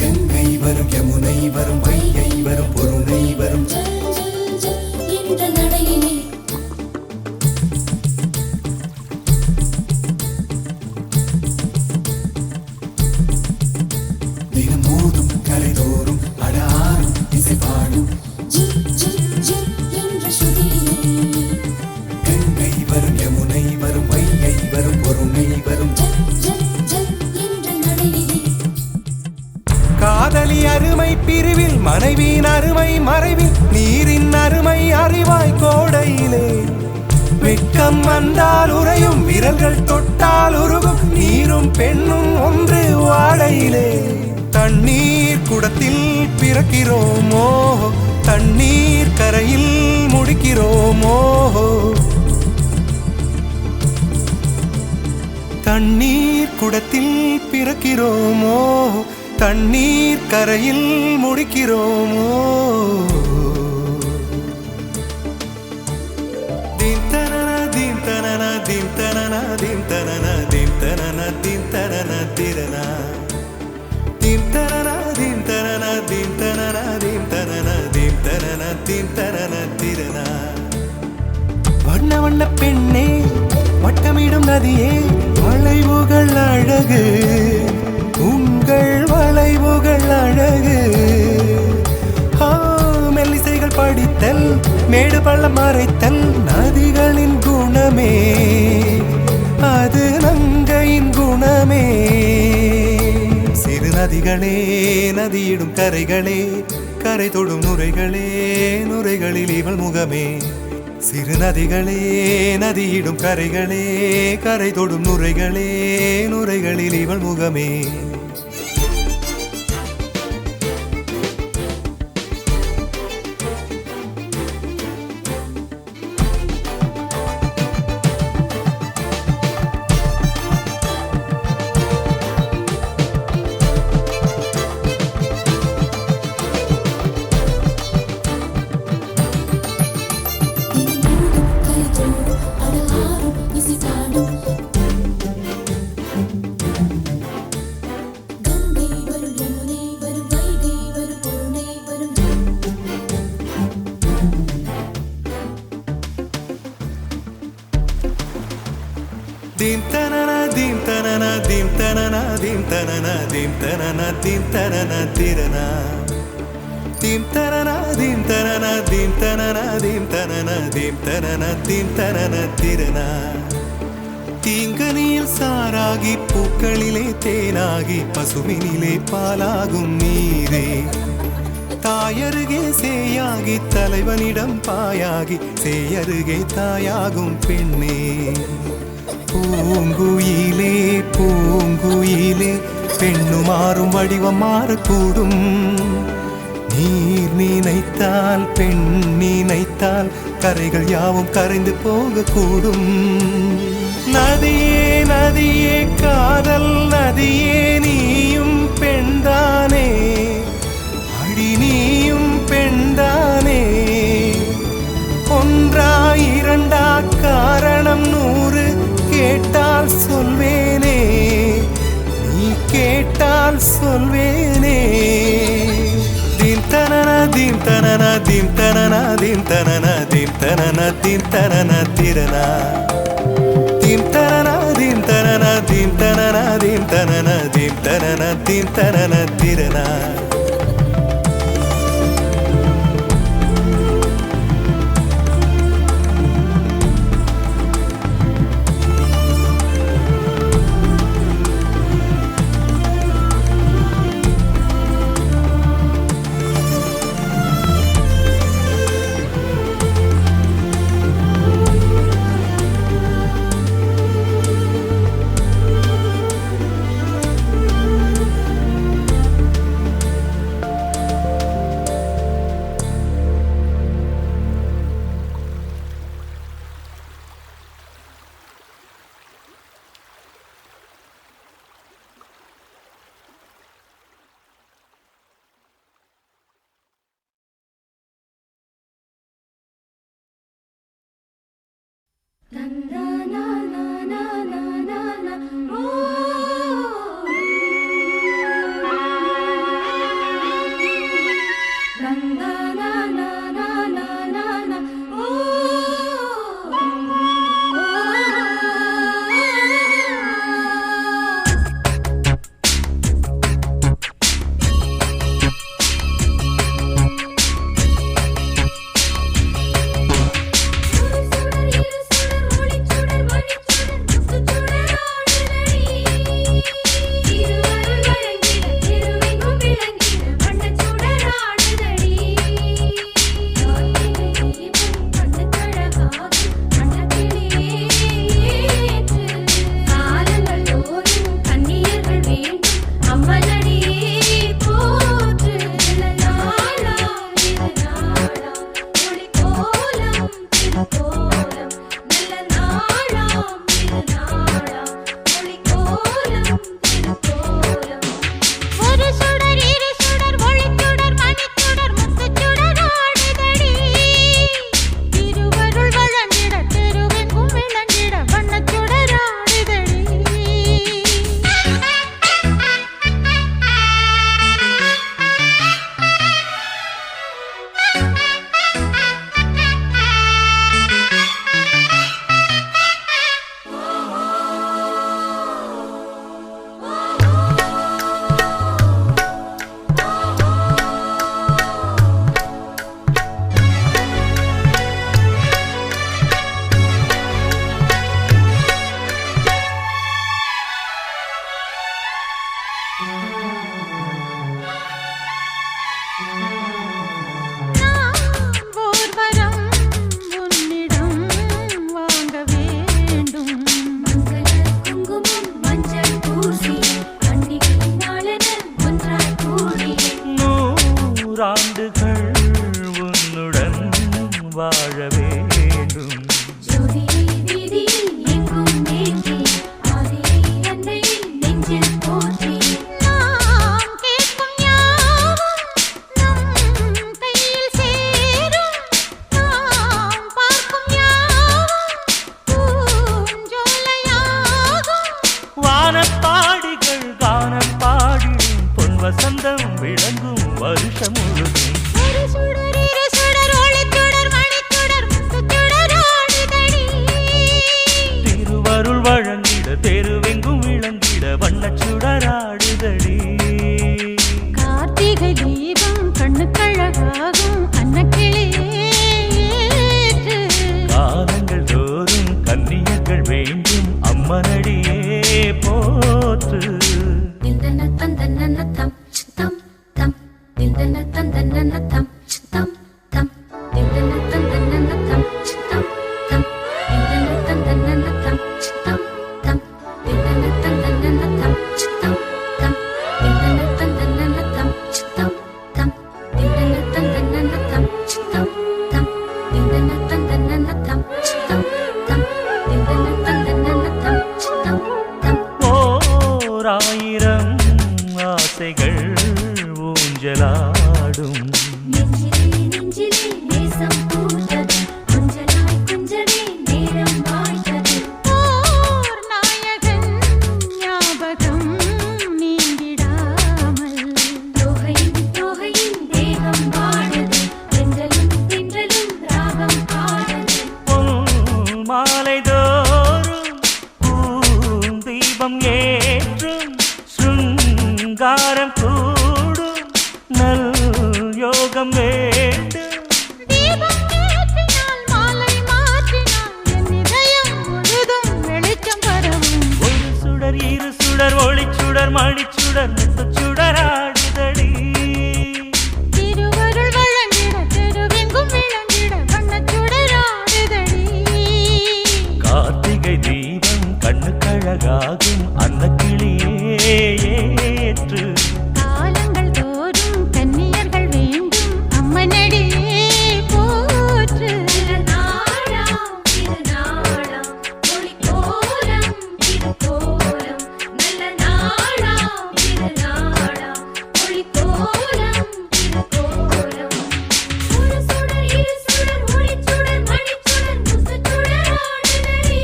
கங்கை வரும் யமுனை வரும் வைகை வரும் பொருணை வரும் தினமோதும் கரை தோறும் அடாரும் இசை பாடும் கங்கை வரும் யமுனை வரும் வைகை வரும் பொருணை வரும் காதலி அருமை பிரிவில் மனைவியின் அருமை மறைவில் நீரின் அருமை அறிவாய் கோடையிலே வெட்கம் வந்தால் உறையும் விரல்கள் தொட்டால் உருகும் நீரும் பெண்ணும் ஒன்று வாடையிலே தண்ணீர் குடத்தில் பிறக்கிறோமோ தண்ணீர் கரையில் முடிக்கிறோமோ தண்ணீர் குடத்தில் பிறக்கிறோமோ தண்ணீர் கரையில் முடிக்கிறோமோ தீம் தனனா தீம் தனனா தீம் தனனா தீம் தனனா தீம் தனனா தீம் தனனா திரனா தீம் தனனா தீம் தனனா தீம் தனனா தீம் தனனா தீம் தனனா தீம் தனனா திரனா வண்ண வண்ண பெண்ணே வட்டமிடும் நதியே வளைவுகள் அழகு உங்கள் வளைவுகள் அழகு மெல்லிசைகள் படித்தல் மேடு பள்ளம் மறைத்தல் நதிகளின் குணமே அது நங்கையின் குணமே சிறு நதிகளே நதியிடும் கரைகளே கரை தொடும் நுரைகளே நுரைகளில் இவள் முகமே சிறு நதிகளே நதியிடும் கரைகளே கரை தொடும் நுரைகளே நுரைகளில் இவள் முகமே dim tanana dim tanana dim tanana dim tanana dim tanana dim tanana tirana dim tanana dim tanana dim tanana dim tanana dim tanana dim tanana tirana தீங்கனியில் சாராகி பூக்களிலே தேனாகி பசுவினிலே பாலாகும் நீரே தாயருகே சேயாகி தலைவனிடம் பாயாகி சேயருகே தாயாகும் பெண்ணே பூங்குயிலே பூங்குயிலே பெண்ணு மாறும் வடிவம் மாறக்கூடும் நீர் நினைத்தால் பெண் நினைத்தால் கரைகள் யாவும் கரைந்து போகக்கூடும் நதியே நதியே காதல் நதியே நீயும் பெண்தானே அடி நீயும் பெண்தானே ஒன்றா இரண்டா காரணம் 100 கேட்டால் சொல்வேனே நீ கேட்டால் சொல்வேனே தீம் தனன தீம் தனன தீம் தனன தீம் தனன தீம் தனன தீம் தனன திரனா தீம் தனன தீம் தனன தீம் தனன தீம் தனன தீம் தனன தீம் தனன திரனா na na na na na na na na na na na na na na na ஒளி சுடர் மணி வசந்தம் விளங்கும் வருஷம் முழுதும் ஒரு சுடர் இரு சுடர் ஒளிச்சுடர் மணிச்சுடர் முத்துச்சுடர் ஆடுதடி திருவருள் வழங்கிட தெருவெங்கும் விளங்கிட வண்ணச்சுடராடுதடி கார்த்திகை தீபம் கண்ணுக்கழகாகும் அன்னக்கிளியே காலங்கள் தோறும் கன்னியர்கள் வேண்டும் அம்மனடியே போற்று ஓராயிரம் ஆசைகள் ஊஞ்சலாடும் நெஞ்சிலே நெஞ்சிலே நேசம் பூத்தது கொஞ்சலாய் கொஞ்சவே நேரம் வாழ்த்தது ஓர் நாயகன் ஞாபகம் நீங்கிடாமல் தோகையின் தோகையின் தேகம் வாடுது தென்றலும் தென்றலும் ராகம் பாடுது பொன் மாலை தோறும் பூந்தீபம் ஏற்றும் சுங்காரம் கூடும் நல் யோகம் வேண்டும் தீபம் ஏற்றினால் மாலை மாற்றினால் என் இதயம் முழுதும் வெளிச்சம் பரவும் ஒரு சுடர் இரு சுடர் ஒளிச்சுடர் மணிச்சுடர் முத்துச்சுடராடுதடி திருவருள் வழங்கிட தெருவெங்கும் விளங்கிட வண்ணச்சுடராடுதடி கார்த்திகை தீபம் கண்ணுக்கழகாகும் அந்த கிளியே ஏற்று காலங்கள் தோறும் கன்னியர்கள் வேண்டும் அம்மனடியே போற்று நாளாம் திருநாளாம் ஒளிக்கோலம் திருக்கோலம் நல்ல நாளாம் திருநாளாம் ஒளிக்கோலம் திருக்கோலம் ஒரு சுடர் இரு சுடர் ஒளிச்சுடர் மணிச்சுடர் முத்துச்சுடர் ஆடுதடி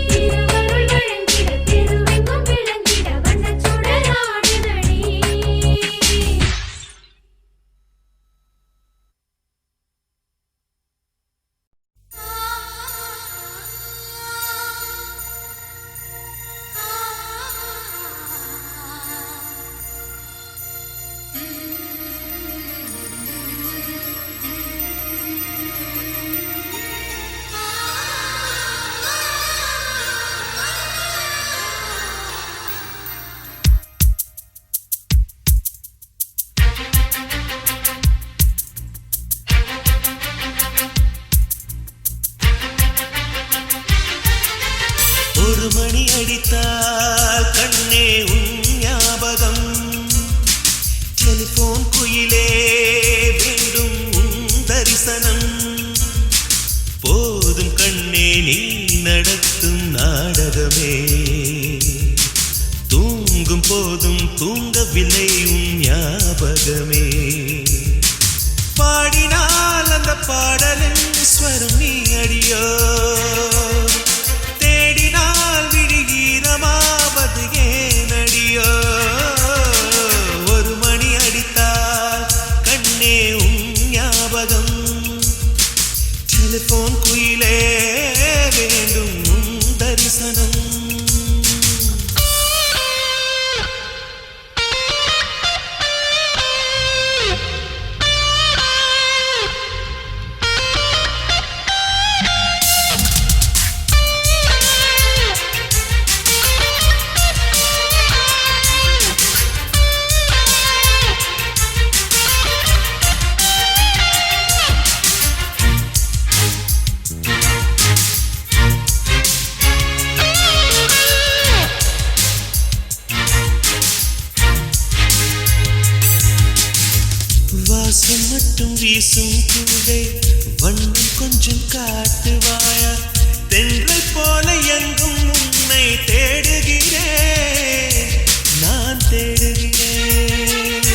திருவருள் வழங்கிட தெருவெங்கும் விளங்கிட வண்ணச்சுடர் ஆடுதடி ஒரு மணி அடித்தால் கண்ணே உன் ஞாபகம் டெலிபோன் குயிலே வேண்டும் உன் தரிசனம் போதும் கண்ணே நீ நடத்தும் நாடகமே தூங்கும் போதும் தூங்கவில்லை உன் ஞாபகமே பாடினால் அந்த பாடலின் ஸ்வரம் நீ அடியோ தேடினால் விழிகீரமாவது ஏனடியோ ஒரு மணி அடித்தால் கண்ணே உன் ஞாபகம் டெலிபோன் குயிலே வேண்டும் உன் தரிசனம் வாசம் மட்டும் வீசும் பூவே வண்ணம் கொஞ்சம் காட்டுவாயா தென்றல் போல எங்கும் உன்னை தேடுகிறேன் நான் தேடுகிறேன்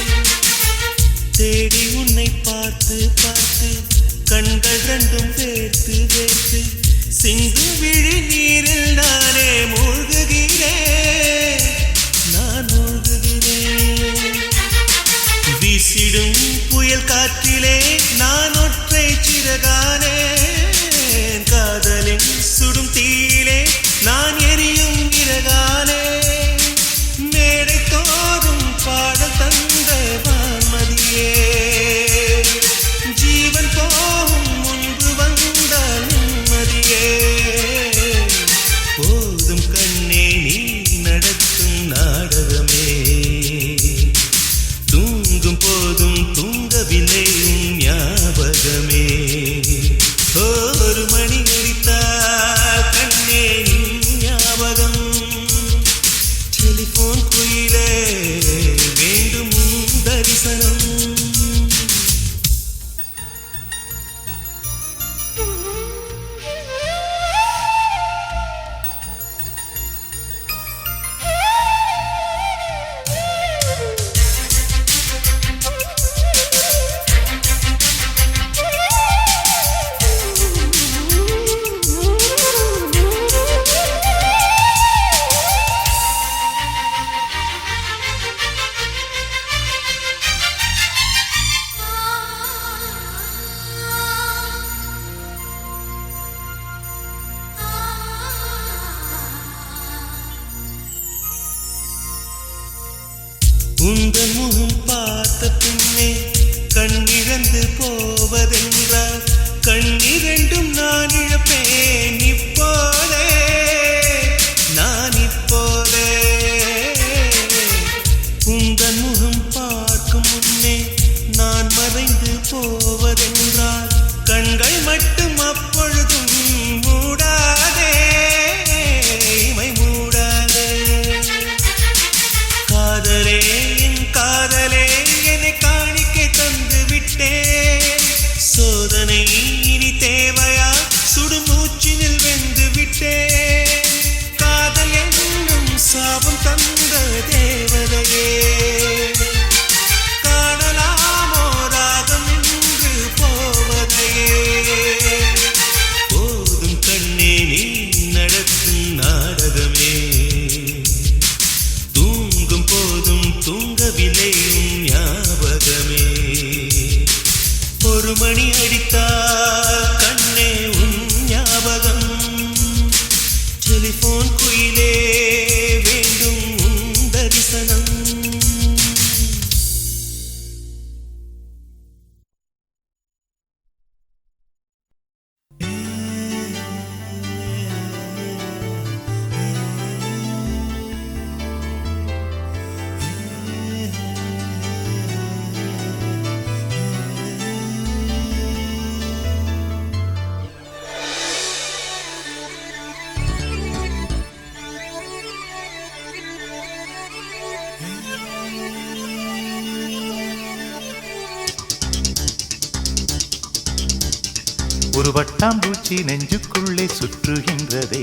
தேடி உன்னை பார்த்து பார்த்து கண்கள் ரெண்டும் வேர்த்து வேர்த்து சிந்தும் விழி நீரில் நானே மூழ்குகிறேன் நான் மூழ்குகிறேன் டெலிபோன் குயிலே வேண்டும் உன் தரிசனம். உந்தன் முகம் பார்த்த பின்னே கண்ணிழந்து போவதென்றால் கண்ணிரண்டும் நான் இழப்பேன் இப்போதே, நான் இப்போதே. உந்தன் முகம் பார்க்கும் முன்னே நான் மறைந்து போவதென்றால் கண்கள் மட்டும் அப்பொழுதும் மூடாதே, இமை மூடாதே. காதலே காதலே என்னை காணிக்கை தந்து விட்டேன், சோதனை இனி தேவையா சுடும் மூச்சினில் வெந்து விட்டேன். காதல் என்னும் சாபம் தந்த தேவதையே, காணலாமோ ராகம் நின்று போவதையே. போதும் கண்ணே நீ நடத்தும் நாடகமே, தூங்கும் போதும் தூங்கவில்லையும் ஞாபகமே. ஒரு மணி அடித்தால் கண்ணே உன் ஞாபகம், டெலிபோன் குயிலே வேண்டும் உன் தரிசனம். ஒரு வட்டாம்பூச்சி நெஞ்சுக்குள்ளே சுற்றுகின்றதே,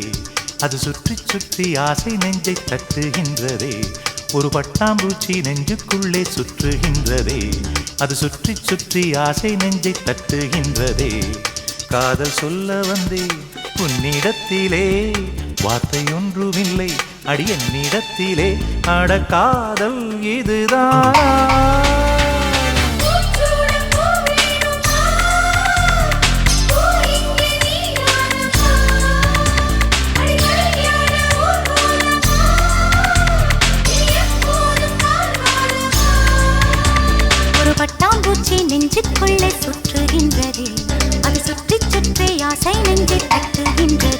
அது சுற்றி சுற்றி ஆசை நெஞ்சை தட்டுகின்றதே. ஒரு பட்டாம்பூச்சி நெஞ்சுக்குள்ளே சுற்றுகின்றதே, அது சுற்றி சுற்றி ஆசை நெஞ்சை தட்டுகின்றதே. காதல் சொல்ல வந்தே உன்னிடத்திலே, வார்த்தை ஒன்றுமில்லை அடி என்னிடத்திலே. அட காதல் இதுதான். பட்டாம்பூச்சி நெஞ்சுக்குள்ளே சுற்றுகின்றதே, அது சுற்றி சுற்றி ஆசை நெஞ்சை தட்டுகின்றதே.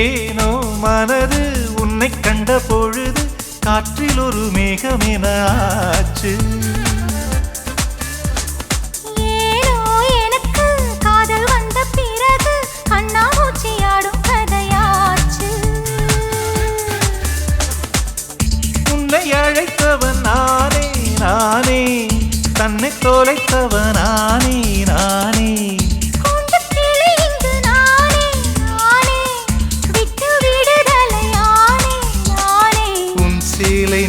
ஏனோ மனது உன்னை கண்ட பொழுது காற்றில் ஒரு மேகமென ஆச்சு. ஏனோ எனக்கு காதல் வந்த பிறகு கண்ணாமூச்சியாடும் கதையாச்சு. உன்னை அழைத்தவன் நானே நானே, தன்னை தொலைத்தவன் நானே நானே.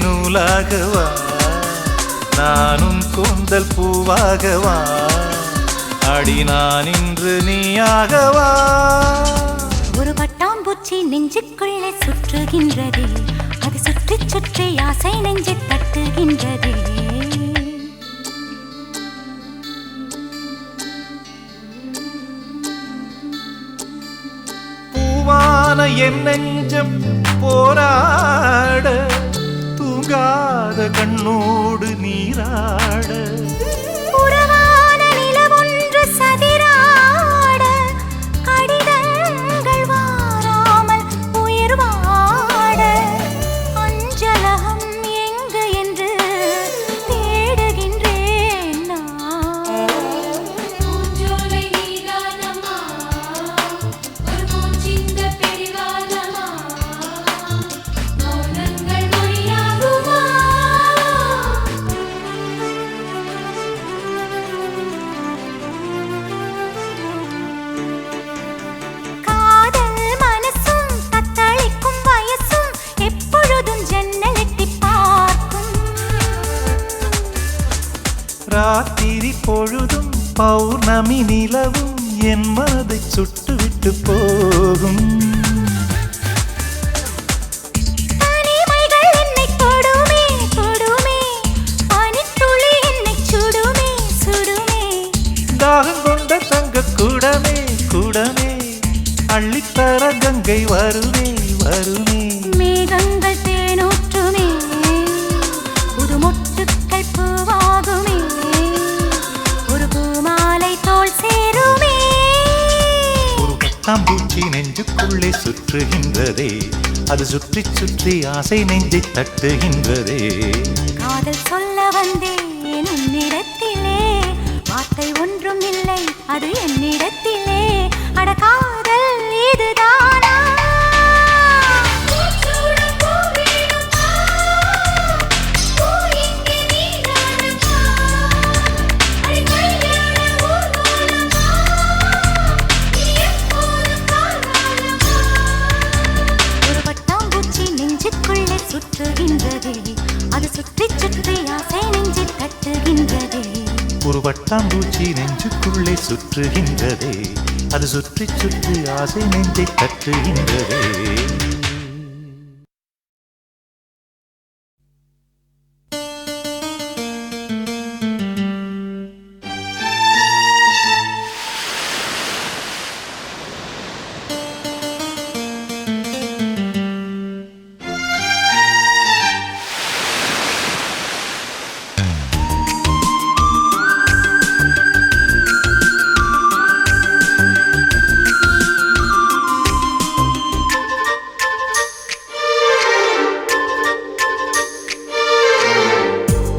நூலாகவா நானும் கூந்தல் பூவாகவா, அடி நான் இன்று நீயாகவா. ஒரு பட்டாம்பூச்சி நெஞ்சுக்குள்ளே சுற்றுகின்றதே, அது சுற்றி சுற்றி ஆசை நெஞ்சை தட்டுகின்றதே. பூவான என் நெஞ்சம் போராட தூங்காத கண்ணோடு நீராட உறவான நிலவொன்று சதிராட கடிதங்கள் வாராமல் உயிர் வாட அஞ்சலகம் எங்கு என்று தேடுகின்றேன் நான். பூஞ்சோலை நீதானம்மா, ஒரு பூச்சிந்த பிடிவாதமா, மௌனங்கள் மொழியாகுமா? காதல் மனசும் தத்தளிக்கும் வயசும் எப்பொழுதும் ஜன்னல் எட்டிப் பார்க்கும். ராத்திரி பொழுதும் பௌர்ணமி நிலவும் என் மனதை சுட்டுவிட்டு போகும். தனிமைகள் என்னைத் தொடுமே, தொடுமே. பனித்துளி என்னைச் சுடுமே, சுடுமே. தாகம் கொண்ட தங்க கூடமே கூடமே அள்ளித்தர கங்கை வருமே வருமே. மேகங்கள் தேனூற்றுமே, புது மொட்டுக்கள் பூவாகுமே, ஒரு பூமாலை தோள் சேருமே. ஒரு பட்டாம்பூச்சி நெஞ்சுக்குள்ளே சுற்றுகின்றதே, அது சுற்றி சுற்றி ஆசை நெஞ்சை தட்டுகின்றதே. காதல் சொல்ல வந்தேன் உன்னிடத்திலே, வார்த்தை ஒன்றும் இல்லை அது என்னிடத்திலே. அட காதல் இதுதானா? பூச்சூட பூவேணுமா, பூ இங்கே நீதானம்மா, அடி கல்யாண ஊர்வலமா, நீ எப்போதும் காரணமா? ஒரு பட்டாம்பூச்சி நெஞ்சுக்குள்ளே சுற்றுகின்றதே, அது சுற்றி சுற்றி ஆசை நெஞ்சை தட்டுகின்றதே. ஒரு பட்டாம்பூச்சி நெஞ்சுக்குள்ளே சுற்றுகின்றதே, அது சுற்றி சுற்றி ஆசை நெஞ்சை தட்டுகின்றதே.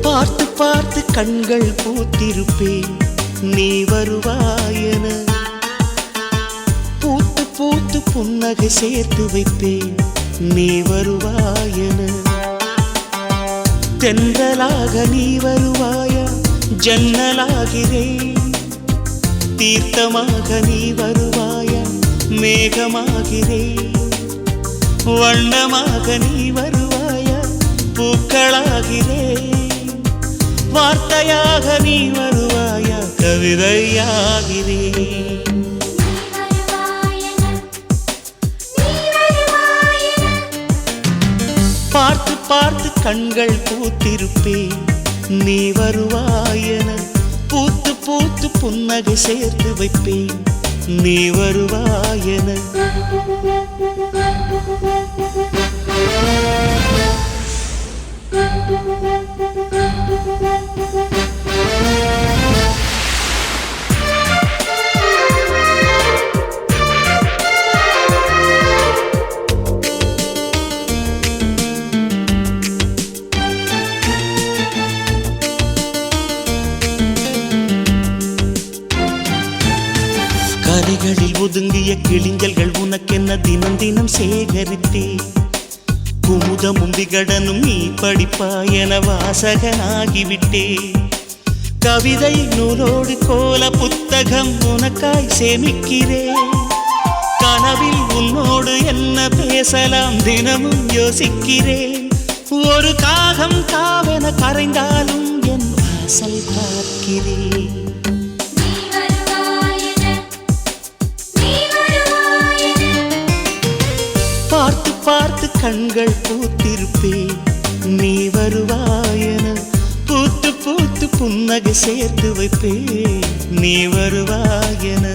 பார்த்து பார்த்து கண்கள் பூத்திருப்பேன் நீ வருவாயென, பூத்து பூத்து புன்னகை சேர்த்து வைப்பேன் நீ வருவாயென. தென்றலாக நீ வருவாயா, ஜன்னலாகிறேன். தீர்த்தமாக நீ வருவாயா, மேகமாகிறேன். வண்ணமாக நீ வருவாயா, பூக்களாகிறேன். வார்த்தையாக நீ வருவாயா, கவிதையாகிறேன். பார்த்து பார்த்து கண்கள் பூத்திருப்பேன் நீ வருவாயென, பூத்து பூத்து புன்னகை சேர்த்து வைப்பேன் நீ வருவாயென. கரைகளில் ஒதுங்கிய கிளிஞ்சல்கள் உனக்கென்ன தினம் தினம் சேகரித்தே. குமுதமும் விகடனும் நீ படிப்பாயென வாசகனாகிவிட்டே. கவிதை நூலோடு கோல புத்தகம் உனக்காய் சேமிக்கிறேன். கனவில் உன்னோடு என்ன பேசலாம் தினமும் யோசிக்கிறேன். ஒரு காகம் காவென கரைந்தாலும் என் வாசல் பார்க்கிறேன். பார்த்து பார்த்து கண்கள் பூத்திருப்பேன் நீ வருவாயென, பூத்து பூத்து புன்னகை சேர்த்து வைப்பேன் நீ வருவாயென.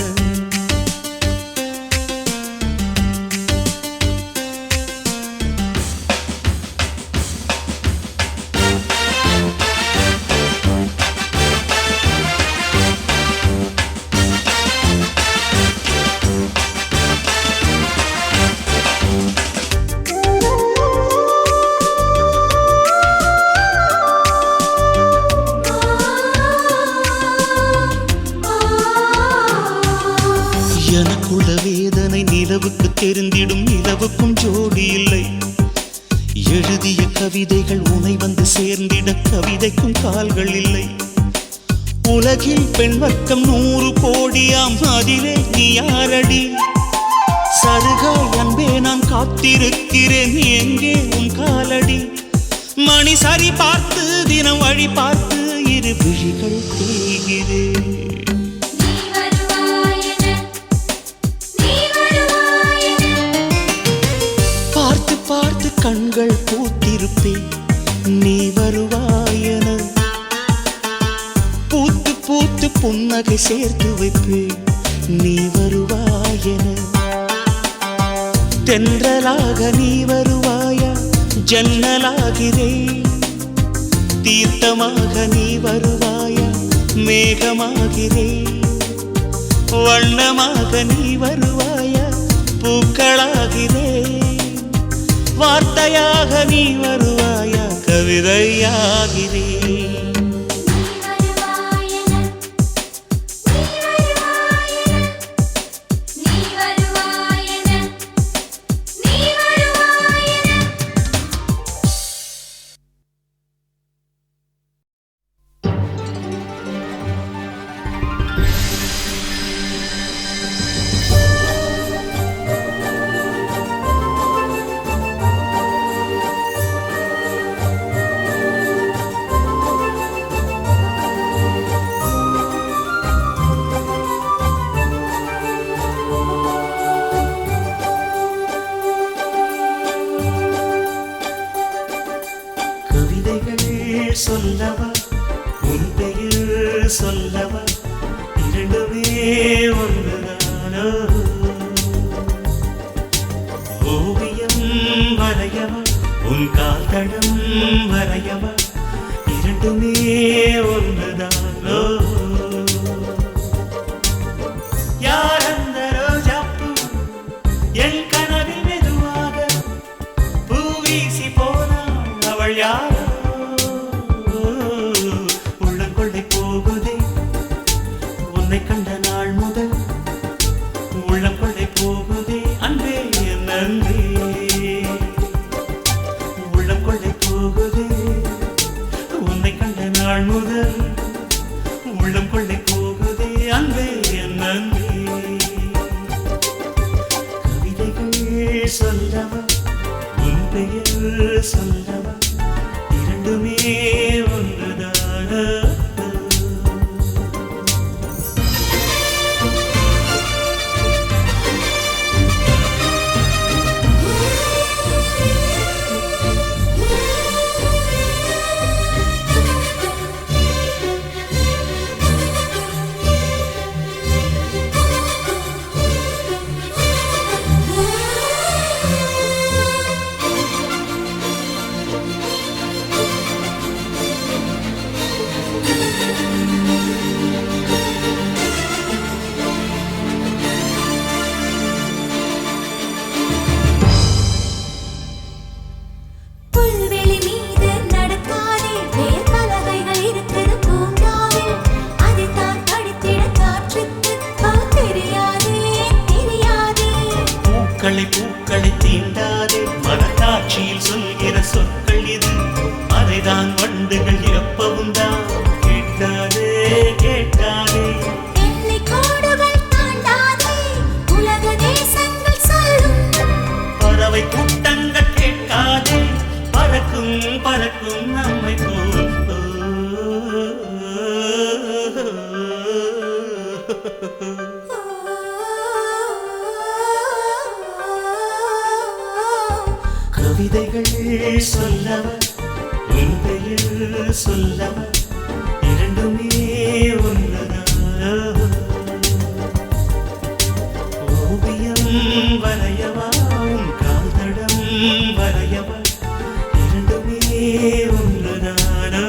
நிலவுக்கும் நிலவுக்கும் ஜோடி இல்லை. எழுதிய கவிதைகள் உனை வந்து சேர்ந்திட கவிதைக்கும் கால்கள் இல்லை. உலகில் பெண் வர்க்கம் 100 கோடியாம், அதிலே நீ யாரடி? சருகாய் அன்பே நான் காத்திருக்கிறேன், எங்கே உன் காலடி? மணி சரி பார்த்து தினம் வழி பார்த்து இரு விழிகள் தேய்கிறேன். நீ வருவாயென நீ வருவாயென பார்த்து பார்த்து கண்கள் பூத்திருப்பேன், நீ வருவாயென. பூத்து பூத்து புன்னகை சேர்த்து வைப்பேன், நீ வருவாயென. தென்றலாக நீ வருவாயா? ஜன்னலாகிறேன். தீர்த்தமாக நீ வருவாயா? மேகமாகிறேன். வண்ணமாக நீ வருவாயா? பூக்களாகிறேன். வார்த்தையாக நீ வருவாயா? கவிதையாகிறேன். சொல்லவா உன் பெயர் சொல்லவா? இரண்டுமே ஒன்றுதானோ? ஓவியம் வரையவா உன் கால் தடம் வரையவா? இரண்டுமே ஒன்றுதானோ? யார் அந்த ரோஜாப்பூ என் கனவில் மெதுவாக பூ வீசி போனாள், அவள் யார்? உன்னை கண்ட நாள் முதல் உள்ளம் கொள்ளை போகுதே அன்பே, என் அன்பே. உள்ளம் கொள்ளை போகுதே உன்னை கண்ட நாள் முதல் உள்ளம் கொள்ளை போகுதே அன்பே, என் அன்பே. கவிதைகள் சொல்லவா உன் பெயர் சொல்லவா? இரண்டுமே ஒன்றுதான. பூக்களை தீண்டாதே, மனக்காட்சியில் சொல்கிற சொற்கள் இது. அதைதான் வண்டுகள் எப்பவும் தான் கேட்காதே கேட்காதே. உலக தேசங்கள் சொல்லும் பறவை கூட்டங்கள் கேட்காதே, பறக்கும் பறக்கும் நம்மை போல். கவிதைகள் சொல்லவா உன் பெயர் சொல்லவா? இரண்டுமே ஒன்றுதான். ஓவியம் வரையவா உன் கால் தடம் வரையவா? இரண்டுமே ஒன்றுதானோ?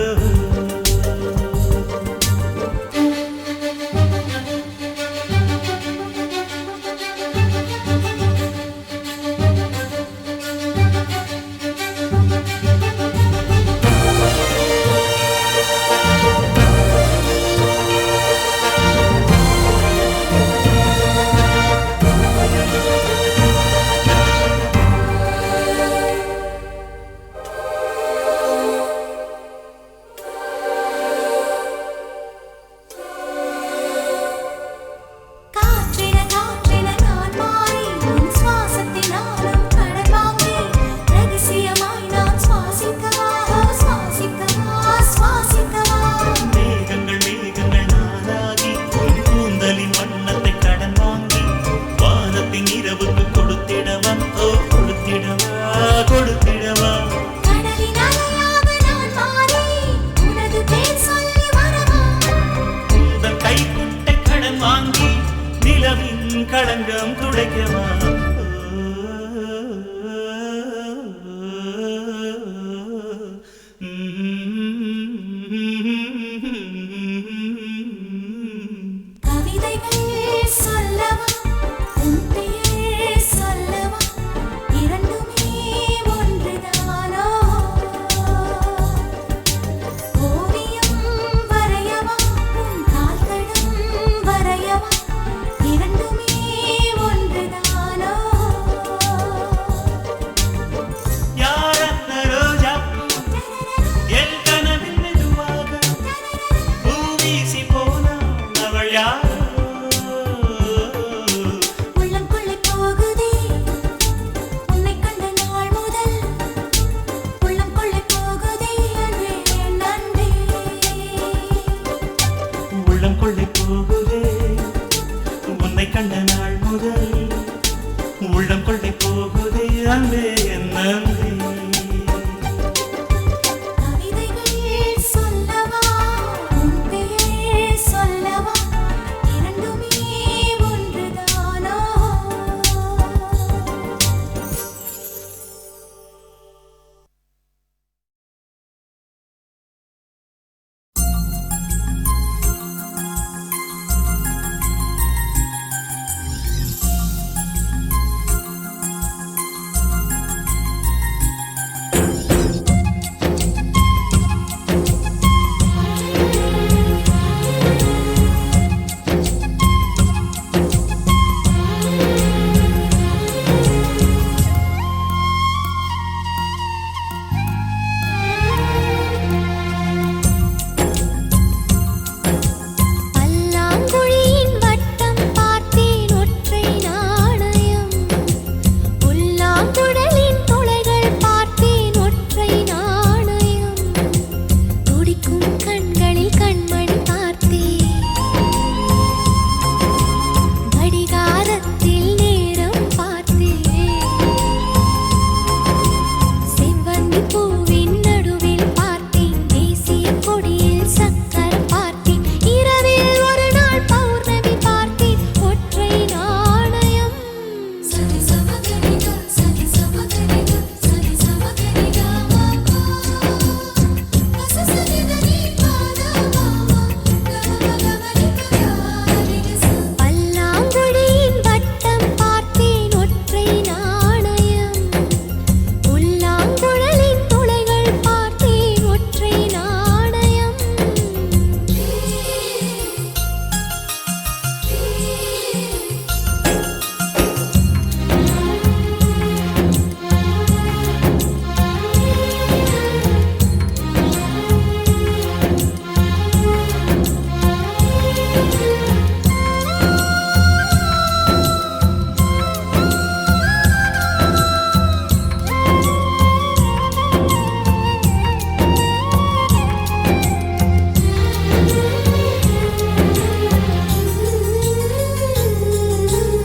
கொடுத்திடவா கொடுத்திடவா கடலின் அலையாக நான் மாறி உனது பேர் சொல்லி வரவா உந்தன் கைக்குட்டை கடன் வாங்கி நிலவின் களங்கம் துடைக்கவா கவிதைகள் சொல்லவா உன் பெயர் சொல்லவா இரண்டுமே ஒன்றுதானோ ஓவியம் வரையவா உன் கால்களும் வரையவா இரண்டுமே ஒன்றுதானோ யார் அந்த ரோஜாப்பூ என் கனவில் மெதுவாக பூ வீசி போனாள் அவள் யார் உள்ளம் கொள்ளை போகுதே உன்னை கண்ட நாள் முதல் உள்ளம் கொள்ளை போகுதே அன்பே நன்றே உள்ளம் கொள்ளை போகுதே உன்னை கண்ட நாள் முதல் உள்ளம் கொள்ளை போகுதே அன்பே என் நன்றி கவிதைகள் சொல்லவா உன் பெயர் சொல்லவா இரண்டுமே ஒன்றுதானோ பல்லாங்குழியின் வட்டம் பார்த்தேன் ஒற்றை நாணயம் புல்லாங்குழலின் துளைகள் பார்த்தேன் ஒற்றை நாணயம் துடிக்கும் கண்களில் கண்மணி பார்த்தேன் கடிகாரத்தில் நேரம் பார்த்தேன் செவ்வந்தி பூவின் நடுவில் பார்த்தேன் தேசிய கொடியில் சக்கரம் பார்த்தேன் இரவில் ஒரு நாள் பௌர்ணமி பார்த்தேன் ஒற்றை நாணயம் சரி சமகரிகா சரி சமகரிகா சரி சமகரிகா மாமா வசசரிதனி பாதமாமா கமகமகரிகா பல்லாங்குழியின் வட்டம் பார்த்தேன் ஒற்றை நாணயம் புல்லாங்குழலின் துளைகள் பார்த்தேன் ஒற்றை நாணயம்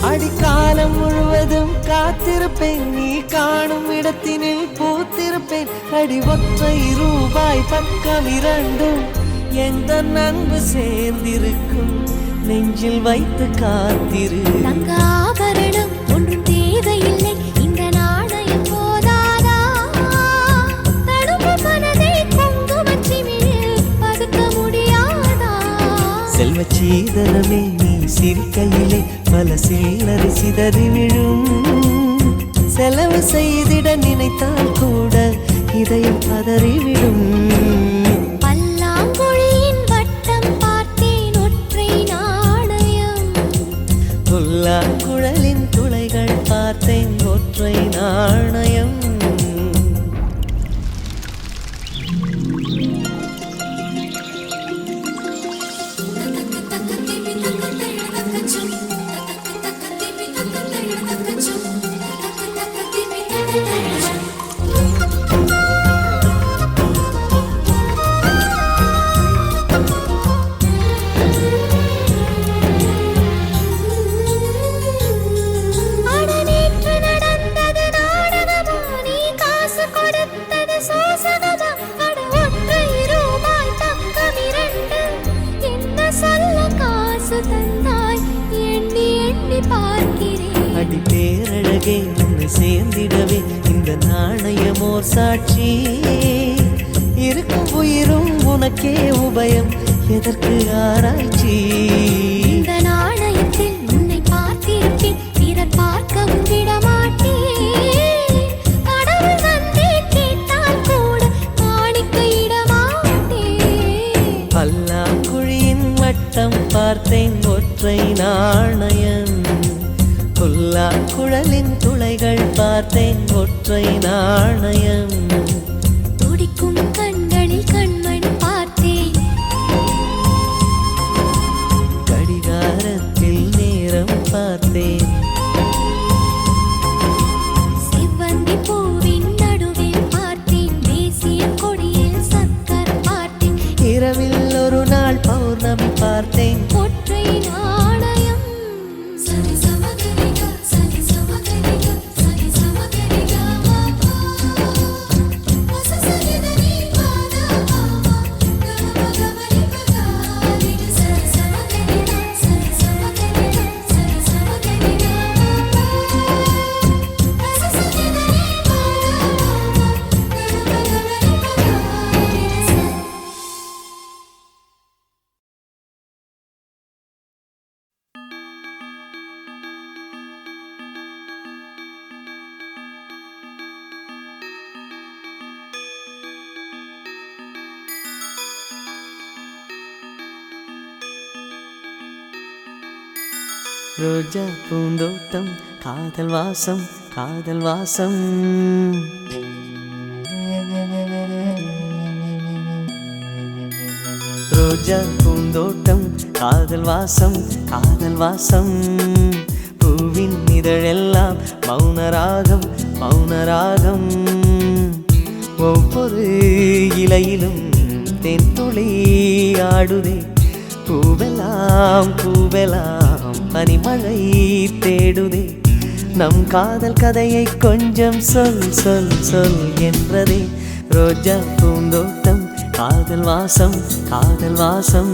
அடிக்காலம் முழுவதும் காத்திருப்பேன் நீ காணும் இடத்தினில் பூத்திருப்பேன் அடி ஒற்றை ரூபாய் பக்கம் இரண்டும் எந்த அன்பு சேர்ந்திருக்கும் நெஞ்சில் வைத்து காத்திரு தங்க ஆபரணம் ஒன்றும் தேவையில்லை இந்த நாணயம் போதாதா தடுப்பு மனதை குங்குமச் சிமிழில் பதுக்க முடியாதா செல்வச் சீதனமே நீ சிரிக்கையிலே பல சில்லறை சிதறி விழும் செலவு செய்திட நினைத்தால் கூட இதயம் பதறிவிடும் பல்லாங்குழியின் வட்டம் பார்த்தேன் ஒற்றை நாணயம் புல்லாங்குழலின் துளைகள் பார்த்தேன் ஒற்றை நாணயம் அட நேற்று நடந்தது நாடகம் அழகே உன்னை சேர்ந்திடவே இந்த நாணயமோர் சாட்சி இருக்கும் உயிரும் உனக்கே உபயம் எதற்கு ஆராய்ச்சி இந்த நாணயத்தில் உன்னை பார்த்திருப்பேன் பிறர் பார்க்கவும் விடமாட்டேன் கடவுள் வந்தே கேட்டால் கூட காணிக்கையிடமாட்டேன் பல்லாங்குழியின் வட்டம் பார்த்தேன் ஒற்றை நாணயம் புல்லாங்குழலின் துளைகள் பார்த்தேன் ஒற்றை நாணயம் துடிக்கும் கண்களில் கண்மணி பார்த்தேன் கடிகாரத்தில் நேரம் பார்த்தேன் செவ்வந்தி பூவின் நடுவில் பார்த்தேன் தேசிய கொடியில் சக்கரம் பார்த்தேன் இரவில் ஒரு நாள் பௌர்ணமி பார்த்தேன் ஒற்றை நாணயம் சரி சமகரிகா சரி சமகரிகா சரி சமகரிகா சசரிதனி பாதா மாமா கமகமரி பகாரி சரி சமகரிகா சரி சமகரிகா சரி சமகரிகா சசரிதனி பாதா மாமா கமகமரி பகாரி ரோஜா பூந்தோட்டம் காதல் வாசம் காதல் வாசம் ரோஜா பூந்தோட்டம் காதல் வாசம் காதல் வாசம் பூவின் இதழெல்லாம் மௌனராகம் மௌனராகம் ஒவ்வொரு இலையிலும் தென்துளி ஆடுதே பூவெல்லாம் பூவெல்லாம் பனிமழை தேடுதே நம் காதல் கதையை கொஞ்சம் சொல் சொல் சொல் என்றதே ரோஜா பூந்தோட்டம் காதல் வாசம் காதல் வாசம்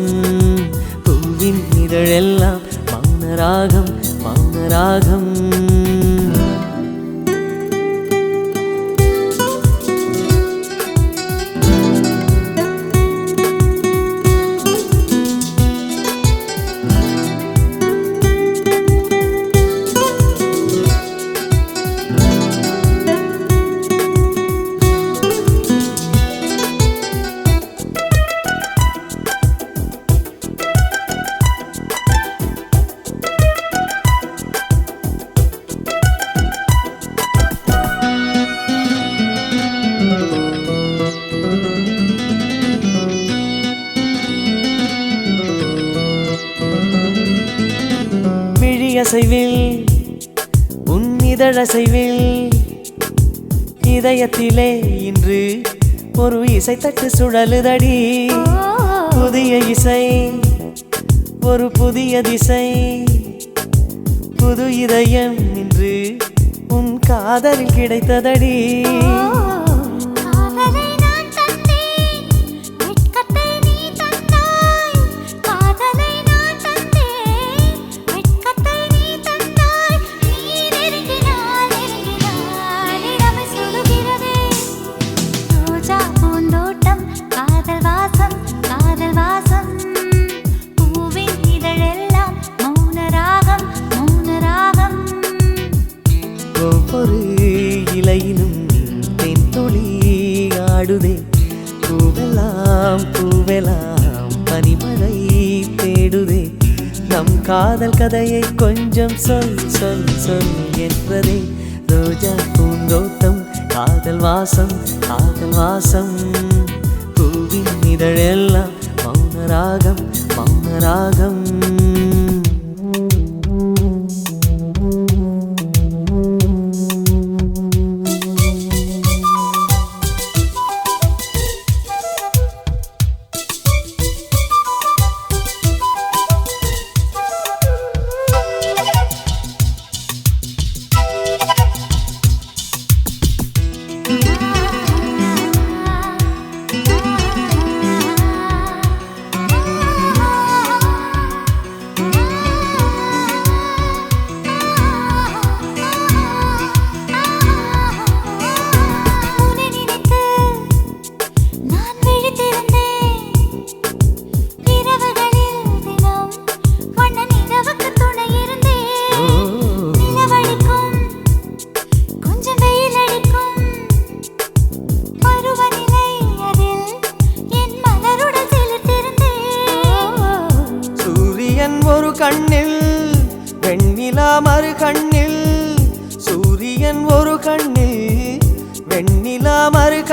பூவின் இதழெல்லாம் மௌனராகம் மௌனராகம் விழியசைவில் உன் இதழசைவில் இதயத்திலே இன்று ஒரு இசைத்தட்டு சுழலுதடி புதிய இசை ஒரு புதிய திசை புது இதயம் இன்று உன் காதலில் கிடைத்ததடி காதலை நான் தந்தேன் வெட்கத்தை நீ தந்தாய் காதலை நான் தந்தேன் வெட்கத்தை நீ தந்தாய் நீ நெருங்கினாய் இடமை சொல்லுகிறதே ரோஜா பூந்தோட்டம் காதல் வாசம் பூவின் இதழெல்லாம் மௌனராகம் மௌனராகம் ஒவ்வொரு இலையிலும் தென்துளி ஆடுதே பூவெல்லாம் பூவெல்லாம் பனிமழை தேடுதே நம் காதல் கதையை கொஞ்சம் சொல் சொல் சொல் என்றதே ரோஜா பூந்தோட்டம் காதல் வாசம் பூவின் இதழெல்லாம் மௌனராகம் மௌனராகம்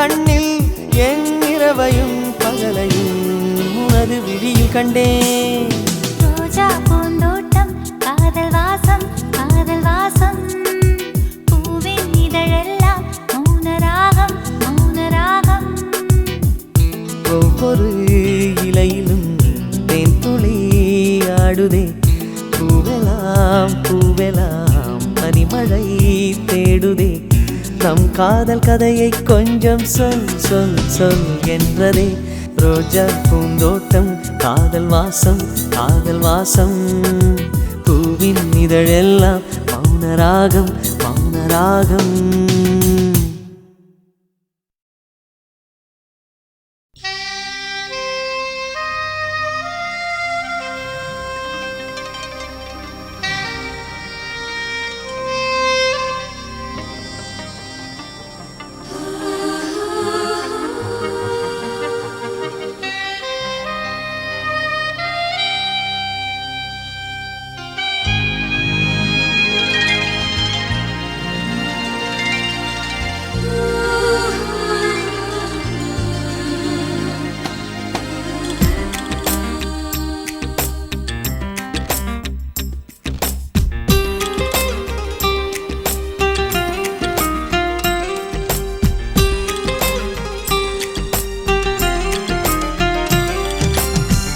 கண்ணில் என் இரவையும் பகலையும் உனது விழியில் கண்டேன். ரோஜா பூந்தோட்டம் காதல் வாசம் காதல் வாசம் பூவின் இதழெல்லாம் மௌனராகம் மௌனராகம். ஒவ்வொரு இலையிலும் தேன் துளி ஆடுதே. பூவெல்லாம் பூவெல்லாம் பனிமழை தேடுதே. நம் காதல் கதையை கொஞ்சம் சொல் சொல் சொல் என்றதே. ரோஜா பூந்தோட்டம் காதல் வாசம் காதல் வாசம் பூவின் இதழெல்லாம் மௌனராகம் மௌனராகம்.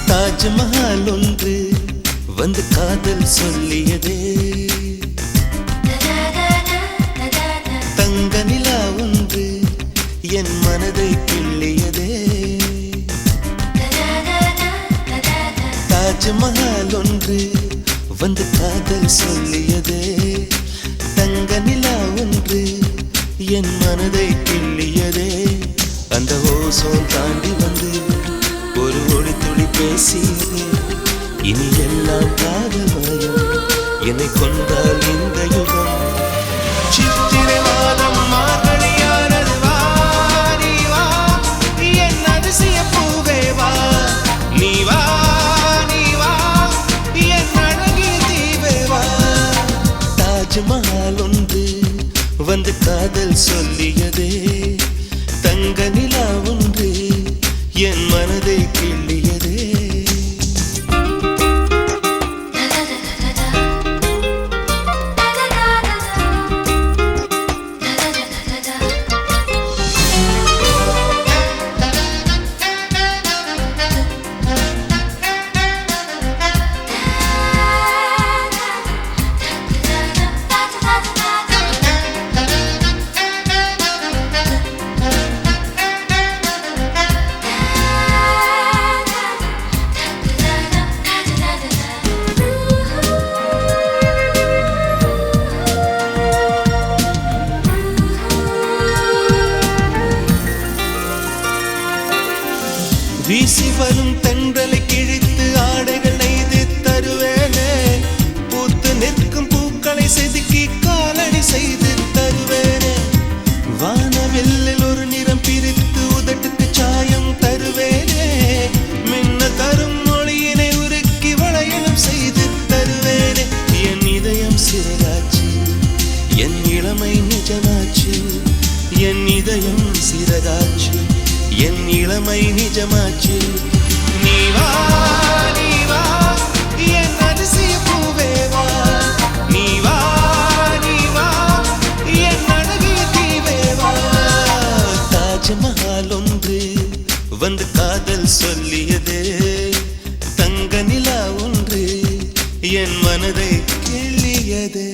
தாஜ்மஹால் ஒன்று வந்து காதல் சொல்லியதே. தங்க நிலா ஒன்று என் மனதை கிள்ளியதே. தாஜ்மஹால் ஒன்று வந்து காதல் சொல்லியதே. தங்க நிலா ஒன்று என் மனதை கிள்ளியதே. அந்த ஓசோன் தாண்டி வந்து ஒரு ஒளி துளி பேசியதே. இனி எல்லாம் காதல் மயம் என்னை கொண்டால் இந்த யுகம். சித்திரை மாதம் மார்கழியானது வா நீ வா என் அதிசய பூவே வா நீ வா நீ வா என் அழகிய தீவே வா. தாஜ்மஹால் ஒன்று வந்து காதல் சொல்லியதே. தங்க நிலா ஒன்று என் மனதை கிள்ளியதே. வீசி வரும் தென்றலை கிழித்து ஆடைகள் நெய்து தருவேனே. பூத்து நிற்கும் பூக்களை செதுக்கி காலடி செய்து தருவேனே. வானவில்லில் ஒரு நிறம் பிரித்து உதட்டுக்கு சாயம் தருவேனே. மின்ன தரும் மொழியினை உருக்கி வளையலும் செய்து தருவேனே. என் இதயம் சிறகாச்சு என் இளமை நிஜமாச்சு. என் இதயம் சிறகாச்சு என் இளமை நிஜமாச்சு. நீ வா நீ வா என் அதிசய பூவே வா நீ வா நீ வா என் அழகிய தீவே வா. தாஜ்மஹால் ஒன்று வந்து காதல் சொல்லியதே. தங்க நிலா ஒன்று என் மனதை கிள்ளியதே.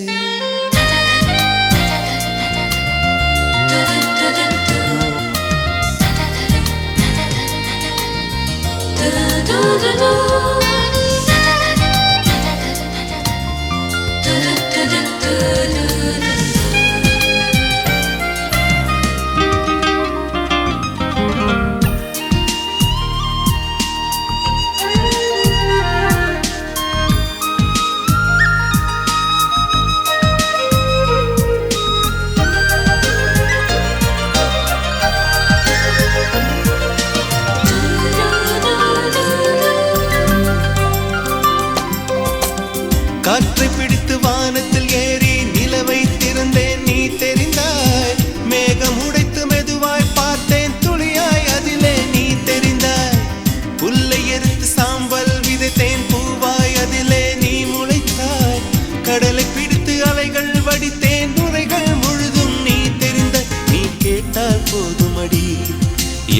போதுமடி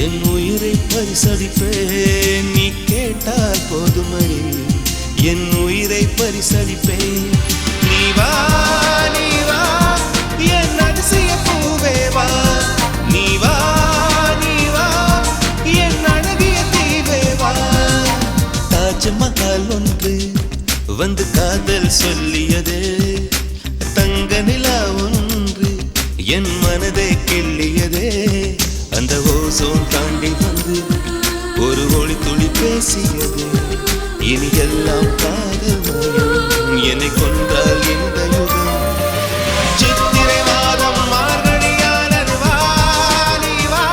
என் உயிரை பரிசளிப்பேன் நீ கேட்டால் போதுமடி என் உயிரை பரிசளிப்பேன் நீ வா என் அதிசய பூவே வா நீ வா என் அழகிய தீவே வா தாஜ்மஹால் ஒன்று வந்து காதல் சொல்லியது தங்க நிலா ஒன்று என் மனதை கிள்ளியதே அந்த ஓசோன் தாண்டி வந்து ஒரு ஒளி துளி பேசியது இனி எல்லாம் காதல் மயம் என்னை கொண்டால் இந்த யுகம் சித்திரை மாதம் மார்கழியானது வா நீ வா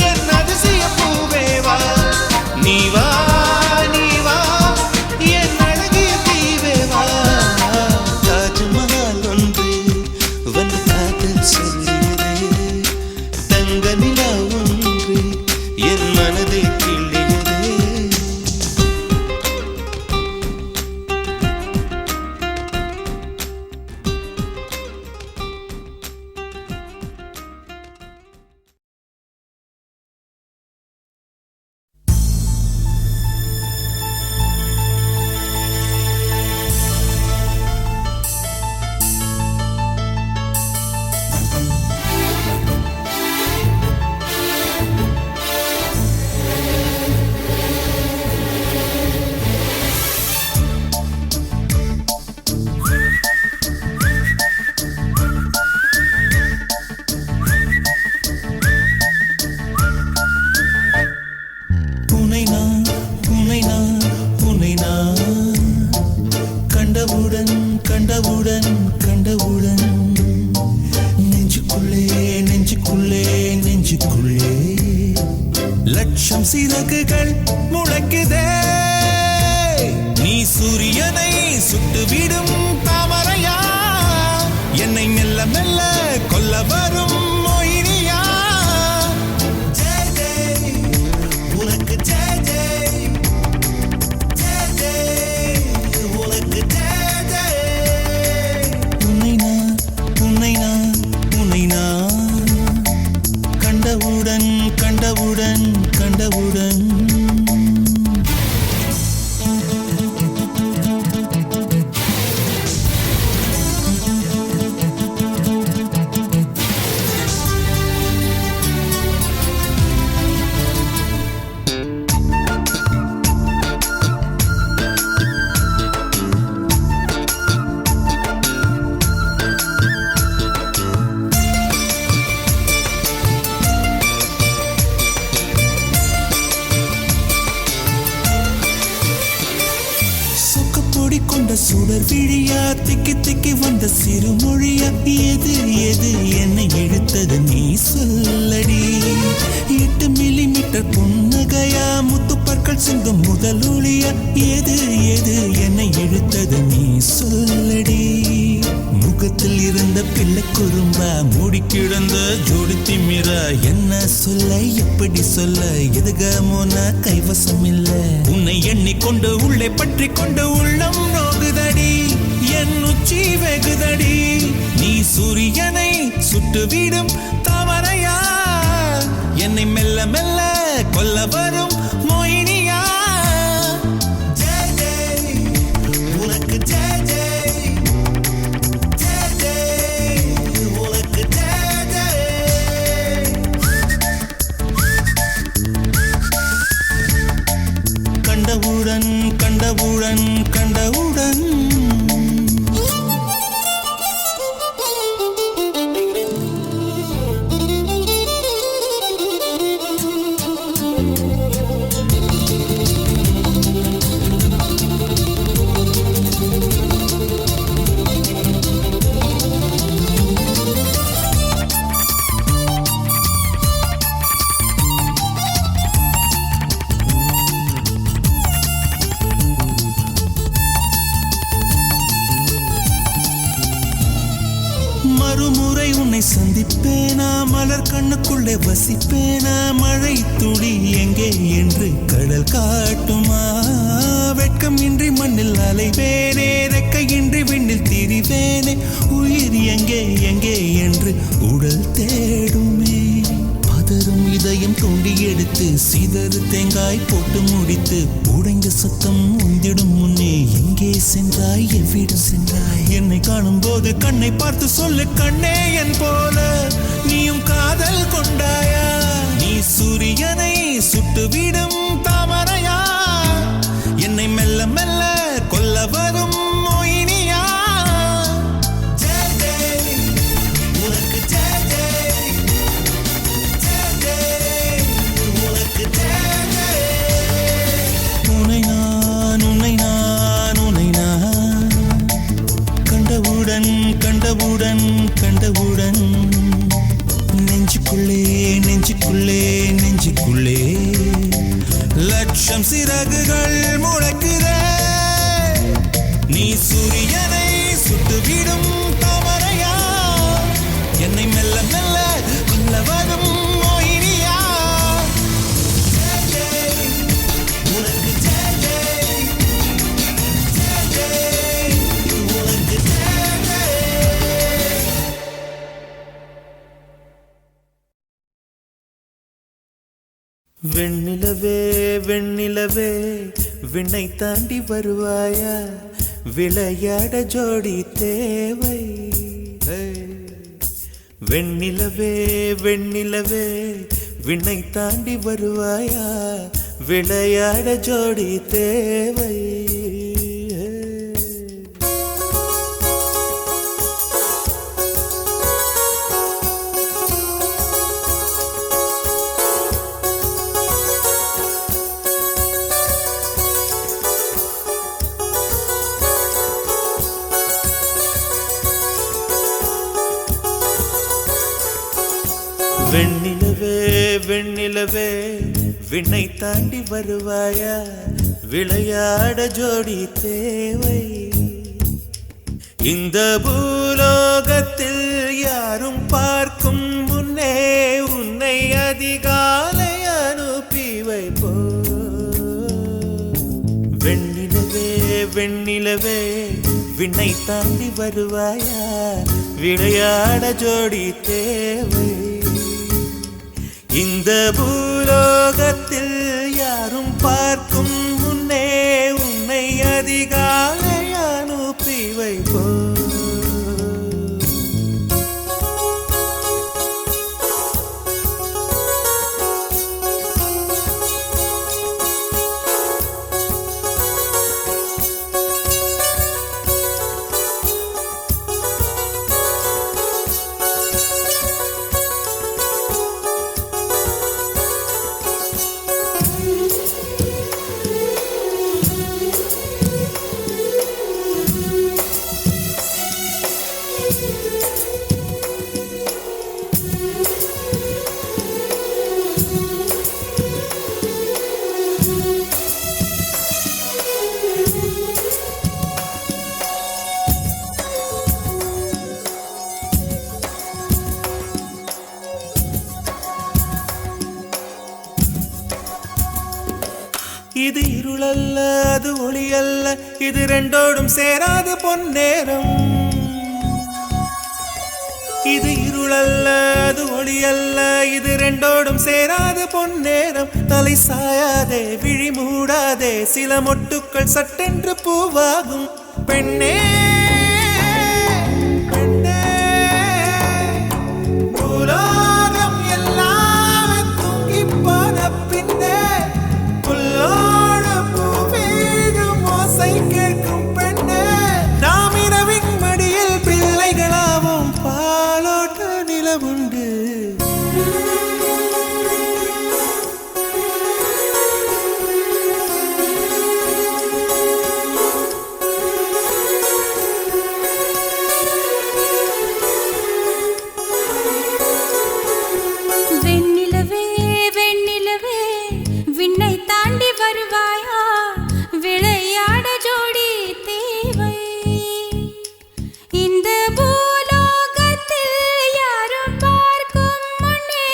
என் அதிசய பூவே வா நீ வா என் அழகிய தீவே வா தாஜ்மஹால் ஒன்று வந்து காதல் சொல்லியதே தங்க நிலா ஒன்று என் மனதை கிள்ளியதே லட்சம் சிறகுகள் முளைக்குதே நீ சூரியனை சுட்டுவிடும் தாமரையா என்னை மெல்ல மெல்ல கொல்ல வரும் மொயினியா ஜெய் ஜெய் உனக்கு ஜெய் ஜெய் ஜெய் ஜெய் உனக்கு ஜெய் ஜெய் உன்னை நான் கண்டவுடன் கொண்ட சுடர் விழியா திக்கி திக்கி வந்த சிறுமொழியா எது எது என்னை இழுத்தது நீ சொல்லடி 8 மில்லிமீட்டர் புன்னகையா முத்துப்பற்கள் சிந்தும் முதல் ஒளியா எது எது என்னை இழுத்தது நீ சொல்லடி முகத்தில் இருந்த பிள்ளை குறும்பா மூடி கிடந்த ஜோடி திமிரா என்ன சொல்ல எப்படி சொல்ல எதுகமோனா கைவசம் இல்ல உன்னை எண்ணிக்கொண்டு உள்ளே பற்றி கொண்டு உள்ளம் நோகுதடி என் உச்சி வெகுதடி நீ சூரியனை சுட்டுவிடும் தாமரையா என்னை மெல்ல மெல்ல கொல்ல வரும் மொயினியா ஜெய் ஜெய் உனக்கு ஜெய் ஜெய் ஜெய் ஜெய் உனக்கு ஜெய் ஜெய் கண்டவுடன் கண்டவுடன் கண்டவுடன் மறுமுறை உன்னை சந்திப்பேனா மலர் கண்ணுக்குள்ளே வசிப்பேனா மழை துளி எங்கே என்று கடல் காட்டுமா வெட்கம் இன்றி மண்ணில் அலைவேனே ரெக்கையின்றி விண்ணில் திரிவேனே உயிர் எங்கே எங்கே என்று உடல் தேடுமே இதயம் தோண்டி எடுத்து சிதறு தேங்காய் போட்டு முடித்து உடைந்த சத்தம் உந்திடும் முன்னே எங்கே சென்றாய் எவ்விடம் சென்றாய் என்னை காணும் போது கண்ணை பார்த்து சொல்லு கண்ணே என் போல நீயும் காதல் கொண்டாயா நீ சூரியனை சுட்டுவிடும் தாமரையா என்னை மெல்ல மெல்ல கொல்ல வரும் மோகினியா ஜெய ஜெய் உனக்கு ஜெய ஜெய் ஜெய ஜெய் உனக்கு ஜெய ஜெய் உன்னை நான் உன்னை நான் உன்னை நான் கண்டவுடன் கண்டவுடன் கண்டவுடன் நெஞ்சுக்குள்ளே நெஞ்சுக்குள்ளே நெஞ்சுக்குள்ளே லட்சம் சிறகுகள் முளைக்குதே நீ சூரியனை சுட்டுவிடும் தாமரையா என்னை மெல்ல மெல்ல கொல்ல வரும் மோகினியா ஜெய ஜெய் உனக்கு ஜெய ஜெய் ஜெய ஜெய் உனக்கு ஜெய ஜெய் வெண்ணிலவே வெண்ணிலவே விண்ணை தாண்டி வருவாயா விளையாட ஜோடி தேவை வெண்ணிலவே வெண்ணிலவே விண்ணை தாண்டி வருவாயா விளையாட ஜோடி தேவை வெண்ணிலவே வெண்ணிலவே விண்ணை தாண்டி வருவாயா விளையாட ஜோடி தேவை இந்த பூலோகத்தில் யாரும் பார்க்கும் முன்னே உன்னை அதிகாலை அனுப்பி வைப்போ வெண்ணிலவே வெண்ணிலவே விண்ணை தாண்டி வருவாயா விளையாட ஜோடி தேவை இந்த பூலோகத்தில் யாரும் பார்க்கும் முன்னே உன்னை அதிகாலை அனுப்பி வைப்போ இது இருளல்ல அது ஒளி அல்ல இது ரெண்டோடும் சேராது பொன்னேரம் இது இருளல்ல அது ஒளி அல்ல இது ரெண்டோடும் சேராது பொன்னேரம் தலை சாயாதே விழி மூடாதே சில மொட்டுக்கள் சட்டென்று பூவாகும் பெண்ணே பெண்ணே பூலோகம் எல்லாமே தூங்கி போன பின்னே புல்லோடு பூவீடும் ஓசை கேட்கும் பெண்ணே நாம் இரவின் மடியில் பிள்ளைகளாவும் பாலோட்ட நிலவுண்டு வெண்ணிலவே வெண்ணிலவே விண்ணை தாண்டி வருவாயா விளையாட ஜோடி தேவை இந்த பூலோகத்தில் யாரும் பார்க்கும் முன்னே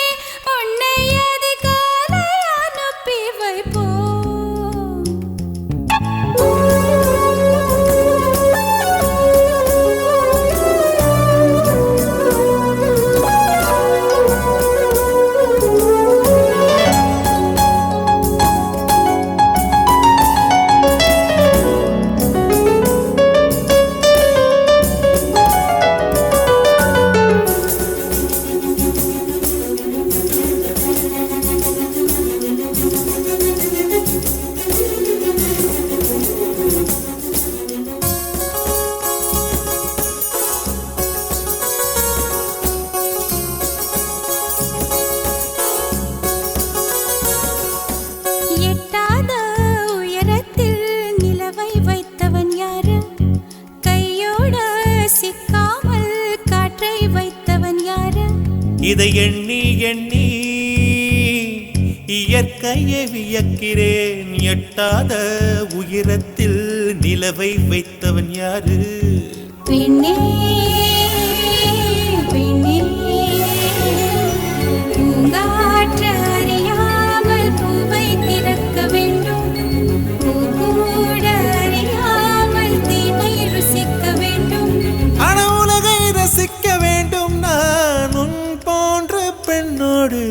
இதை எண்ணி எண்ணி இயற்கையை வியக்கிறேன். எட்டாத உயரத்தில் நிலவை வைத்தவன் யாரு? பெண்ணே பெண்ணே பூங்காற்று அறியாமல் பூவை திறக்க வேண்டும். பூக்கூட அறியாமல் தீமை ருசிக்க வேண்டும். ஆனா உலகை ரசிக்க வேண்டும் நான் உன் போன்ற பெண்ணோடு.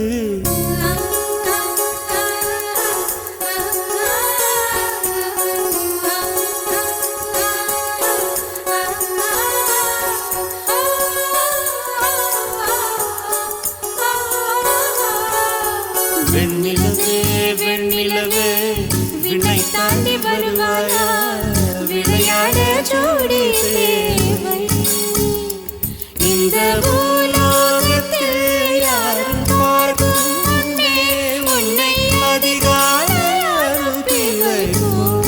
வெண்ணிலவே வெண்ணிலவே விண்ணை தாண்டி வருவாயா? விளையாட ஜோடி தேவை. இந்த பூலோகத்தில் யாரும் பார்க்கும் முன்னே உன்னை அதிகாலையில் பிழைப்போம்.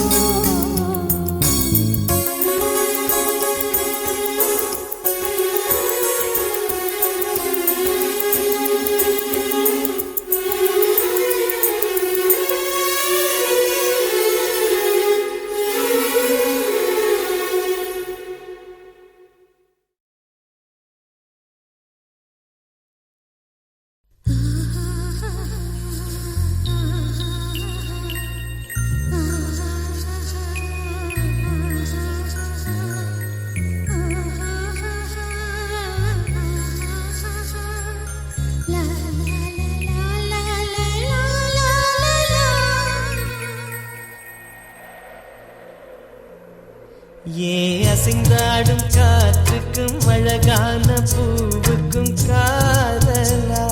ஏ அசைந்தாடும் காற்றுக்கும் அழகான பூவுக்கும் காதலா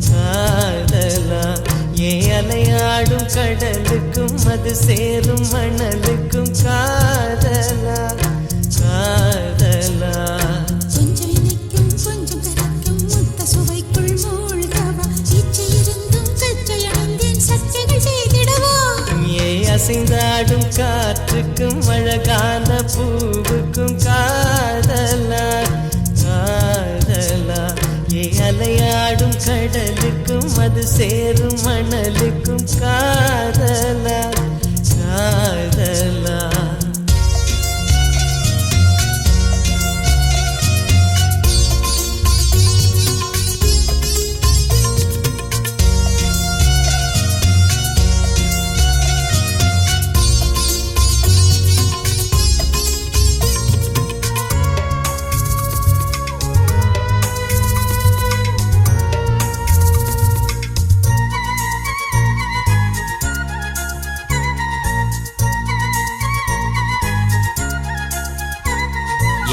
காதலா. ஏ அலையாடும் கடலுக்கும் அது சேரும் மணலுக்கும் காதலா காதலா. கொஞ்சம் இனிக்கும் கொஞ்சம் கரைக்கும் முத்த சுவைக்குள் மூழ்கவா. இச்சை இருந்தும் கச்சை அடைந்தேன் சச்சைகள் செய்திடவா. ஏ அசைந்தாடும் காற்றுக்கும் அழகான பூவுக்கும் காதலா காதலா. ஏ அலையாடும் கடலுக்கும் அது சேரும் மணலுக்கும் காதலா காதலா.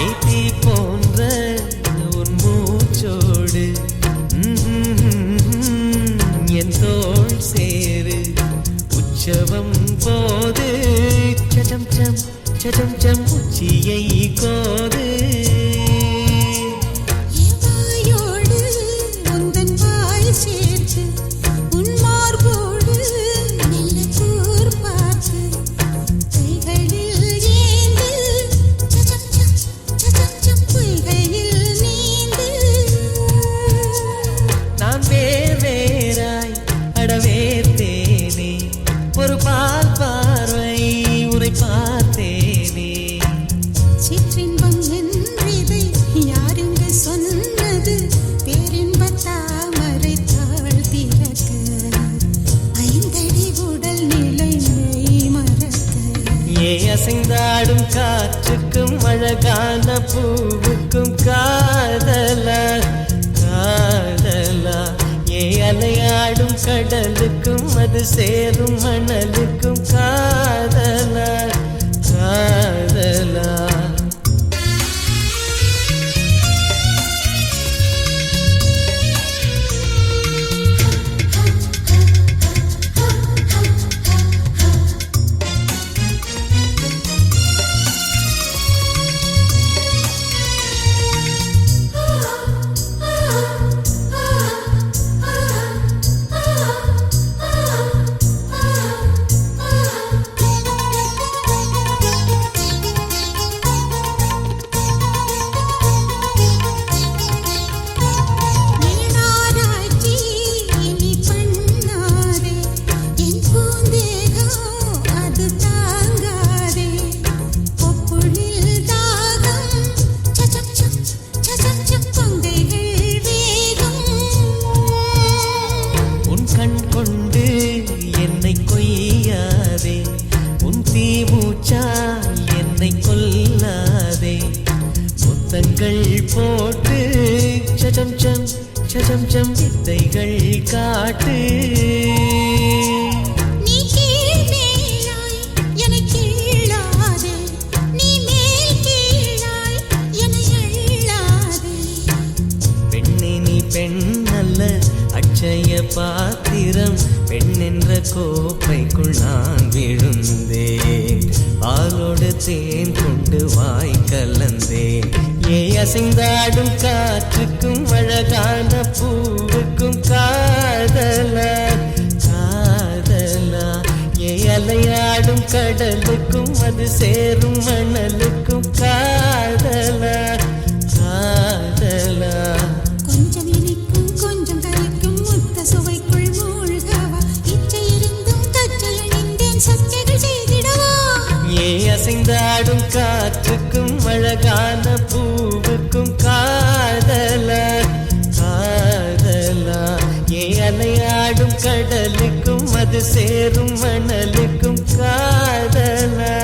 ஏத்தி போன்ற உன் மூச்சோடு என் தோள் சேரு உற்சவம் போது சடம் சம் சடம் சம் உச்சியை கோது. வாயோடு உந்தன் வாய் சேர்த்து உன் மார்போடு மெல்ல கூர் பார்த்து கைகளில் ஏந்து சச்சம் பொய்கையில் நீந்து. நான் வேர் வேறாய் அடவேர்த்தேனே ஒரு பால் பார்வை உரை பார்த்தேனே. சிற்றின்பம் என்றிதை யாருங்க சொன்னது? பேரின்ப தாமரை தாழ் திறக்க ஐந்தடி உடல் நிலை மெய் மறக்க. ஏ அசைந்தாடும் காற்றுக்கும் அழகான பூவுக்கும் காதலா காதலா. ஏ அலையாடும் கடலுக்கும் அது சேரும் மணலுக்கும் காதலா காதலா. கொஞ்சம் வித்தைகள் காட்டு நீ கீழ் மேலாய் என்னை கீழாதே நீ மேல் கீழாய் என்னை அள்ளாதே பெண்ணே நீ பெண் அல்ல அட்சய பாத்திரம் பெண் என்ற கோப்பைக்குள் நான் விழுந்தேன் பாலோடு தேன் கொண்டு வாய் கலந்தேன் ஏ அசைந்தாடும் காற்றுக்கும் அழகான பூவுக்கும் காதலா காதலா ஏ அலையாடும் கடலுக்கும் அது சேரும் மணலுக்கும் காதலா காதலா கொஞ்சம் இனிக்கும் கொஞ்சம் கரைக்கும் முத்த சுவைக்குள் மூழ்கவா இச்சை இருந்தும் கச்சை அணிந்தேன் சச்சைகள் செய்திடவா ஏ அசைந்தாடும் காற்றுக்கும் அழகான பூவுக்கும் காதலா காதலா ஏ அலையாடும் கடலுக்கும் அது சேரும் மணலுக்கும் காதலா